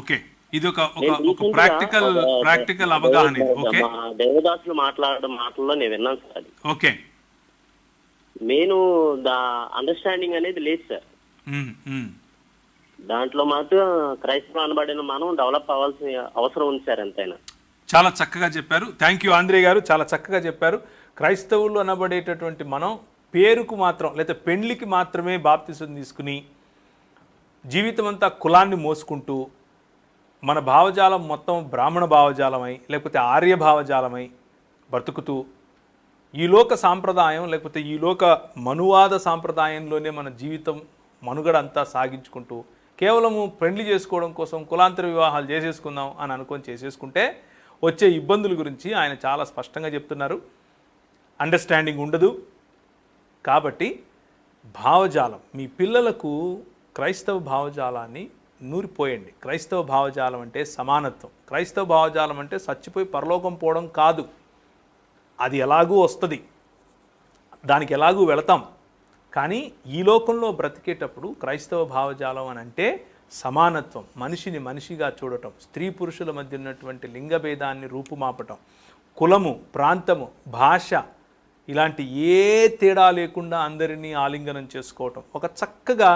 S1: ఓకే, ఇది ఒక ప్రాక్టికల్ అవగాహన. ఓకే,
S7: దేవదాసులు మాట్లాడడం మాటల్లో నేను విన్నాను సార్. అది
S1: ఓకే,
S7: మెయిన్ అండర్స్టాండింగ్ అనేది లేదు సార్. దాంట్లో మాత్రం క్రైస్తవ అనబడిన మనం డెవలప్ అవ్వాల్సిన అవసరం ఉంది సార్ ఎంతైనా.
S1: చాలా చక్కగా చెప్పారు. థ్యాంక్ యూ ఆంధ్రే గారు, చాలా చక్కగా చెప్పారు. క్రైస్తవులు అనబడేటటువంటి మనం పేరుకు మాత్రం లేదా పెండ్లికి మాత్రమే బాప్తిసం తీసుకుని జీవితం అంతా కులాన్ని మోసుకుంటూ మన భావజాలం మొత్తం బ్రాహ్మణ భావజాలమై లేకపోతే ఆర్య భావజాలమై బ్రతుకుతూ ఈ లోక సాంప్రదాయం లేకపోతే ఈ లోక మనువాద సాంప్రదాయంలోనే మన జీవితం మనుగడ అంతా సాగించుకుంటూ కేవలము పెండ్లి చేసుకోవడం కోసం కులాంతర వివాహాలు చేసేసుకుందాం అని అనుకొని చేసేసుకుంటే వచ్చే ఇబ్బందుల గురించి ఆయన చాలా స్పష్టంగా చెప్తున్నారు. అండర్స్టాండింగ్ ఉండదు. కాబట్టి భావజాలం, మీ పిల్లలకు క్రైస్తవ భావజాలాన్ని నూరిపోయండి. క్రైస్తవ భావజాలం అంటే సమానత్వం, క్రైస్తవ భావజాలం అంటే చచ్చిపోయి పరలోకం పోవడం కాదు. అది ఎలాగూ వస్తుంది, దానికి ఎలాగూ వెళతాం. కానీ ఈ లోకంలో బ్రతికేటప్పుడు క్రైస్తవ భావజాలం అని అంటే సమానత్వం, మనిషిని మనిషిగా చూడటం, స్త్రీ పురుషుల మధ్య ఉన్నటువంటి లింగభేదాన్ని రూపుమాపటం, కులము, ప్రాంతము, భాష ఇలాంటి ఏ తేడా లేకుండా అందరినీ ఆలింగనం చేసుకోవటం, ఒక చక్కగా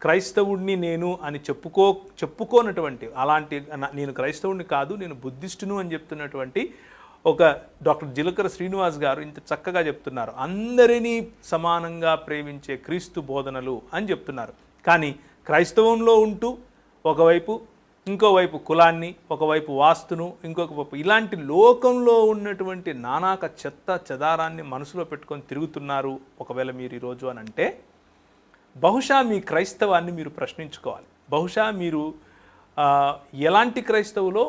S1: క్రైస్తవుడిని నేను అని చెప్పుకోనటువంటి అలాంటి నేను క్రైస్తవుడిని కాదు నేను బుద్ధిస్టును అని చెప్తున్నటువంటి ఒక డాక్టర్ జిలకర శ్రీనివాస్ గారు ఇంత చక్కగా చెప్తున్నారు. అందరినీ సమానంగా ప్రేమించే క్రీస్తు బోధనలు అని చెప్తున్నారు. కానీ క్రైస్తవంలో ఉంటూ ఒకవైపు ఇంకోవైపు కులాన్ని, ఒకవైపు వాస్తును, ఇంకొక వైపు ఇలాంటి లోకంలో ఉన్నటువంటి నానాక చెత్త చెదారాన్ని మనసులో పెట్టుకొని తిరుగుతున్నారు ఒకవేళ మీరు ఈరోజు అని అంటే బహుశా మీ క్రైస్తవాన్ని మీరు ప్రశ్నించుకోవాలి. బహుశా మీరు ఎలాంటి క్రైస్తవులో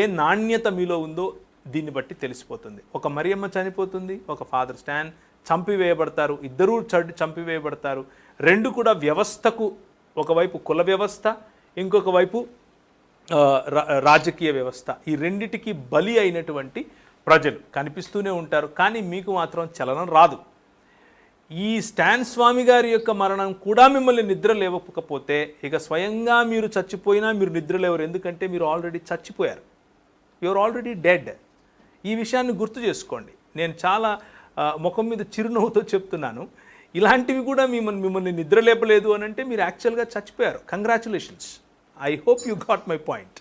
S1: ఏ నాణ్యత మీలో ఉందో దీన్ని బట్టి తెలిసిపోతుంది. ఒక మరియమ్మ చనిపోతుంది, ఒక ఫాదర్ స్టాన్ చంపివేయబడతారు, ఇద్దరూ చంపివేయబడతారు. రెండు కూడా వ్యవస్థకు, ఒకవైపు కుల వ్యవస్థ, ఇంకొక వైపు రాజకీయ వ్యవస్థ, ఈ రెండిటికి బలి అయినటువంటి ప్రజలు కనిపిస్తూనే ఉంటారు. కానీ మీకు మాత్రం చలనం రాదు. ఈ స్టాన్ స్వామి గారి యొక్క మరణం కూడా మిమ్మల్ని నిద్ర లేవకపోతే ఇక స్వయంగా మీరు చచ్చిపోయినా మీరు నిద్ర లేవరు. ఎందుకంటే మీరు ఆల్రెడీ చచ్చిపోయారు, యూఆర్ ఆల్రెడీ డెడ్. ఈ విషయాన్ని గుర్తు చేసుకోండి. నేను చాలా ముఖం మీద చిరునవ్వుతో చెప్తున్నాను. ఇలాంటివి కూడా మిమ్మల్ని నిద్ర లేపలేదు అని అంటే మీరు యాక్చువల్గా చచ్చిపోయారు. Congratulations. I hope you got my point.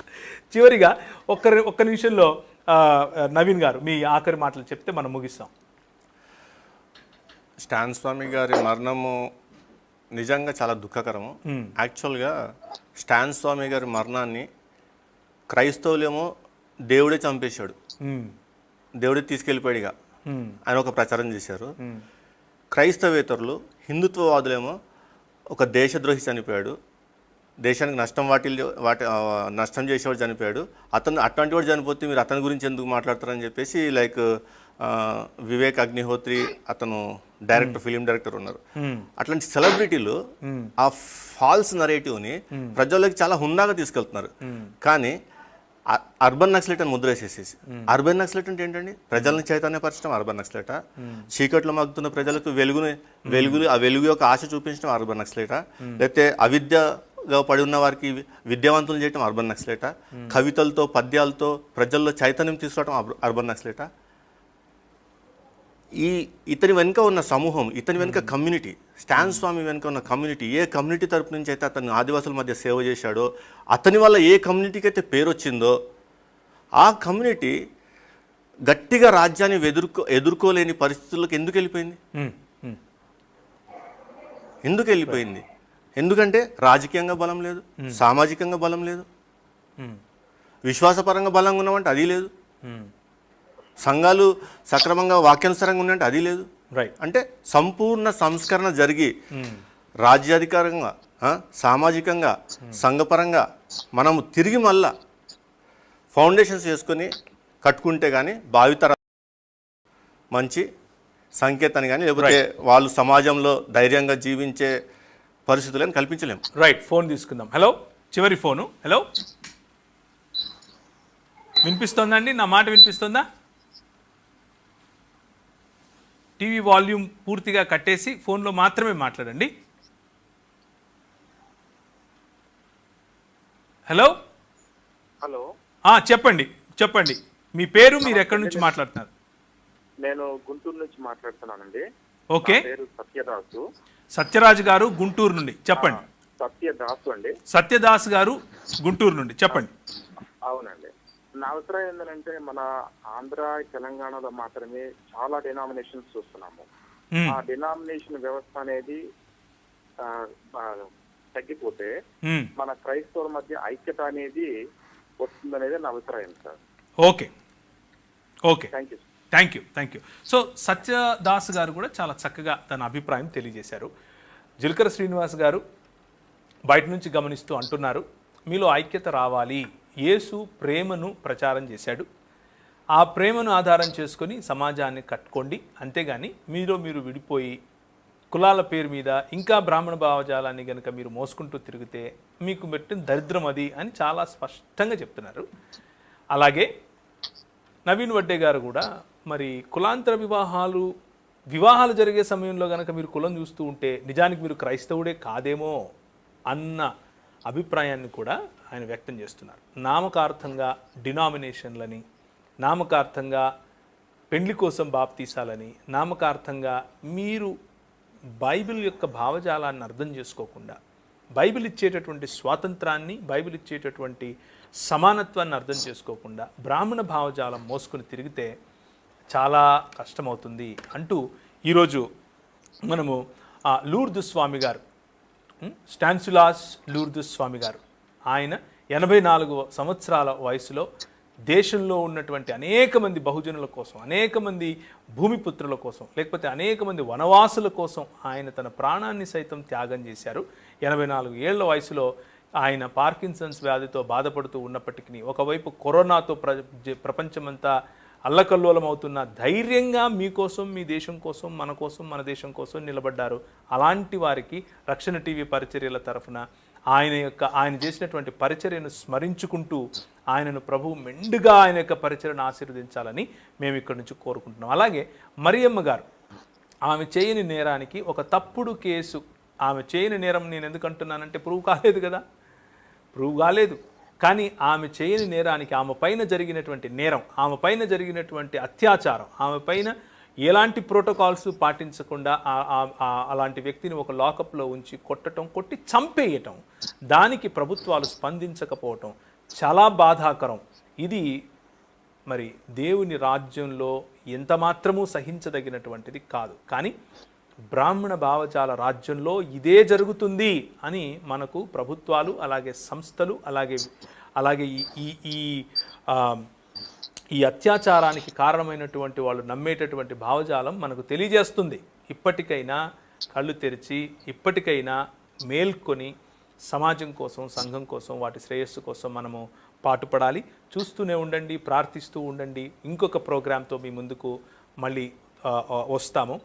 S1: చివరిగా ఒక్క నిమిషంలో నవీన్ గారు మీ ఆఖరి మాటలు చెప్తే మనం ముగిస్తాం.
S2: స్టాన్ స్వామి గారి మరణము నిజంగా చాలా దుఃఖకరము. యాక్చువల్గా స్టాన్ స్వామి గారి మరణాన్ని క్రైస్తవులేమో దేవుడే చంపేశాడు, దేవుడే తీసుకెళ్ళిపోయాడుగా ఆయన ఒక ప్రచారం చేశారు. క్రైస్తవేతరులు, హిందుత్వవాదులేమో ఒక దేశద్రోహి చనిపోయాడు, దేశానికి నష్టం చేసేవాడు చనిపోయాడు, అట్లాంటి వాడు చనిపోతే మీరు అతని గురించి ఎందుకు మాట్లాడతారని చెప్పేసి లైక్ వివేక్ అగ్నిహోత్రి, అతను డైరెక్టర్, ఫిలిం డైరెక్టర్ ఉన్నారు. అట్లాంటి సెలబ్రిటీలు ఆ ఫాల్స్ నరేటివ్ని ప్రజల్లోకి చాలా హుందాగా తీసుకెళ్తున్నారు. కానీ అర్బన్ నక్సలైట్ అని ముద్ర వేసేసేసి, అర్బన్ నక్సలైట్ అంటే ఏంటండి? ప్రజలను చైతన్యపరచడం అర్బన్ నక్సలైటా? చీకట్లో మగ్గుతున్న ప్రజలకు ఆ వెలుగు యొక్క ఆశ చూపించడం అర్బన్ నక్సలైటా? లేకపోతే అవిద్యగా పడి ఉన్న వారికి విద్యావంతులు చేయడం అర్బన్ నక్సలైటా? కవితలతో, పద్యాలతో ప్రజల్లో చైతన్యం తీసుకురావడం అర్బన్ నక్సలైటా? ఇతని వెనుక ఉన్న సమూహం, ఇతని వెనుక కమ్యూనిటీ, స్టాన్ స్వామి వెనుక ఉన్న కమ్యూనిటీ, ఏ కమ్యూనిటీ తరపు నుంచి అయితే అతను ఆదివాసుల మధ్య సేవ చేశాడో, అతని వల్ల ఏ కమ్యూనిటీకి అయితే పేరు వచ్చిందో ఆ కమ్యూనిటీ గట్టిగా రాజ్యాన్ని ఎదుర్కోలేని పరిస్థితుల్లోకి ఎందుకు వెళ్ళిపోయింది? ఎందుకంటే రాజకీయంగా బలం లేదు, సామాజికంగా బలం లేదు, విశ్వాసపరంగా బలంగా ఉన్నామంటే అది లేదు, సంఘాలు సక్రమంగా వాక్యానుసారంగా ఉన్నాయంటే అది లేదు. అంటే సంపూర్ణ సంస్కరణ జరిగి రాజ్యాధికారంగా, సామాజికంగా, సంఘపరంగా మనము తిరిగి మళ్ళా ఫౌండేషన్స్ వేసుకొని కట్టుకుంటే కానీ భావితర మంచి సంకేతాన్ని కానీ, లేకపోతే వాళ్ళు సమాజంలో ధైర్యంగా జీవించే పరిస్థితులను కల్పించలేము.
S1: రైట్, ఫోన్ తీసుకుందాం. హలో, చివరి ఫోను. హలో, వినిపిస్తోందండి? నా మాట వినిపిస్తుందా? టీవీ వాల్యూమ్ పూర్తిగా కట్టేసి ఫోన్లో మాత్రమే మాట్లాడండి. హలో, చెప్పండి మీ పేరు, మీరు ఎక్కడి నుంచి మాట్లాడుతున్నారు?
S6: నేను గుంటూరు నుంచి మాట్లాడుతున్నానండి.
S1: ఓకే,
S6: పేరు సత్యదాసు.
S1: సత్యరాజు గారు గుంటూరు నుండి చెప్పండి. సత్యదాస్ గారు గుంటూరు నుండి చెప్పండి.
S6: అవునండి, నా అభిప్రాయం ఏంటంటే మన ఆంధ్ర, తెలంగాణలో మాత్రమే చాలా డినామినేషన్స్ చూస్తున్నాము. ఆ డినామినేషన్ వ్యవస్థ అనేది తగ్గిపోతే మన క్రైస్తవుల మధ్య ఐక్యత అనేది వస్తుందనేది నా అభిప్రాయం sir.
S1: Okay, thank you. So Satyadas గారు కూడా చాలా చక్కగా తన అభిప్రాయం తెలియజేశారు. జిలకర శ్రీనివాస్ గారు బయట నుంచి గమనిస్తూ అంటున్నారు, మీలో ఐక్యత రావాలి. యేసు ప్రేమను ప్రచారం చేశాడు, ఆ ప్రేమను ఆధారం చేసుకొని సమాజాన్ని కట్టుకోండి, అంతేగాని మీరు విడిపోయి కులాల పేరు మీద ఇంకా బ్రాహ్మణ భావజాలాన్ని కనుక మీరు మోసుకుంటూ తిరిగితే మీకు పెట్టిన దరిద్రం అది అని చాలా స్పష్టంగా చెప్తున్నారు. అలాగే నవీన్ వడ్డే గారు కూడా మరి కులాంతర వివాహాలు జరిగే సమయంలో కనుక మీరు కులం చూస్తూ ఉంటే నిజానికి మీరు క్రైస్తవుడే కాదేమో అన్న అభిప్రాయాన్ని కూడా ఆయన వ్యక్తం చేస్తున్నారు. నామకార్థంగా డినామినేషన్లని, నామకార్థంగా పెండ్లి కోసం బాప్తీసాలని, నామకార్థంగా మీరు బైబిల్ యొక్క భావజాలాన్ని అర్థం చేసుకోకుండా, బైబిల్ ఇచ్చేటటువంటి స్వాతంత్రాన్ని, బైబిల్ ఇచ్చేటటువంటి సమానత్వాన్ని అర్థం చేసుకోకుండా బ్రాహ్మణ భావజాలం మోసుకొని తిరిగితే చాలా కష్టమవుతుంది అంటూ ఈరోజు మనము లూర్దు స్వామి గారు, స్టాన్సులాస్ లూర్దు స్వామి గారు, ఆయన 84 సంవత్సరాల వయసులో దేశంలో ఉన్నటువంటి అనేక మంది బహుజనుల కోసం, అనేక మంది భూమిపుత్రుల కోసం, లేకపోతే అనేక మంది వనవాసుల కోసం ఆయన తన ప్రాణాన్ని సైతం త్యాగం చేశారు. 84 ఏళ్ల వయసులో ఆయన పార్కిన్సన్స్ వ్యాధితో బాధపడుతూ ఉన్నప్పటికీ, ఒకవైపు కరోనాతో ప్రపంచమంతా అల్లకల్లోలం అవుతున్నా ధైర్యంగా మీకోసం, మీ దేశం కోసం, మన కోసం, మన దేశం కోసం నిలబడ్డారు. అలాంటి వారికి రక్షణ టీవీ పరిచర్యల తరఫున ఆయన చేసినటువంటి పరిచర్యను స్మరించుకుంటూ ఆయనను ప్రభువు మెండుగా ఆయన యొక్క పరిచర్యను ఆశీర్వదించాలని మేము ఇక్కడి నుంచి కోరుకుంటున్నాం. అలాగే మరియమ్మ గారు ఆమె చేయని నేరానికి ఒక తప్పుడు కేసు, ఆమె చేయని నేరం నేను ఎందుకు అంటున్నానంటే ప్రూవ్ కాలేదు కదా, ప్రూవ్ కాలేదు. కానీ ఆమె చేయని నేరానికి, ఆమె పైన జరిగినటువంటి నేరం, ఆమె పైన జరిగినటువంటి అత్యాచారం, ఆమె పైన ఎలాంటి ప్రోటోకాల్స్ పాటించకుండా అలాంటి వ్యక్తిని ఒక లాకప్లో ఉంచి కొట్టి చంపేయటం, దానికి ప్రభుత్వాలు స్పందించకపోవటం చాలా బాధాకరం. ఇది మరి దేవుని రాజ్యంలో ఎంత మాత్రమూ సహించదగినటువంటిది కాదు. కానీ బ్రాహ్మణ భావజాల రాజ్యంలో ఇదే జరుగుతుంది అని మనకు ప్రభుత్వాలు, అలాగే సంస్థలు, అలాగే ఈ అత్యాచారానికి కారణమైనటువంటి వాళ్ళు నమ్మేటటువంటి భావజాలం మనకు తెలియజేస్తుంది. ఇప్పటికైనా కళ్ళు తెరిచి, ఇప్పటికైనా మేల్కొని సమాజం కోసం, సంఘం కోసం, వాటి శ్రేయస్సు కోసం మనము పాటుపడాలి. చూస్తూనే ఉండండి, ప్రార్థిస్తూ ఉండండి. ఇంకొక ప్రోగ్రాంతో మీ ముందుకు మళ్ళీ వస్తాము.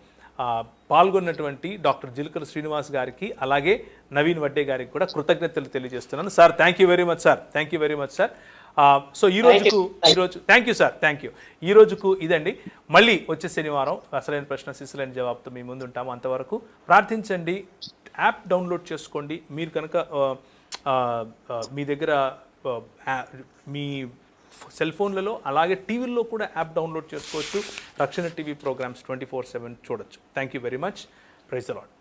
S1: పాల్గొన్నటువంటి డాక్టర్ జిలకల శ్రీనివాస్ గారికి, అలాగే నవీన్ వడ్డే గారికి కూడా కృతజ్ఞతలు తెలియజేస్తున్నాను. Sir, thank you very much sir, thank you very much sir. So ఈరోజు thank you sir, thank you. ఈ రోజుకు ఇదండి. మళ్ళీ వచ్చే శనివారం అసలైన ప్రశ్న శిశులైన జవాబుతో మీ ముందు ఉంటాము. అంతవరకు ప్రార్థించండి, యాప్ డౌన్లోడ్ చేసుకోండి. మీరు కనుక మీ దగ్గర మీ సెల్ ఫోన్లలో, అలాగే టీవీల్లో కూడా యాప్ డౌన్లోడ్ చేసుకోవచ్చు. రక్షణ టీవీ ప్రోగ్రామ్స్ 24/7 చూడొచ్చు. Thank you very much. Praise the lord.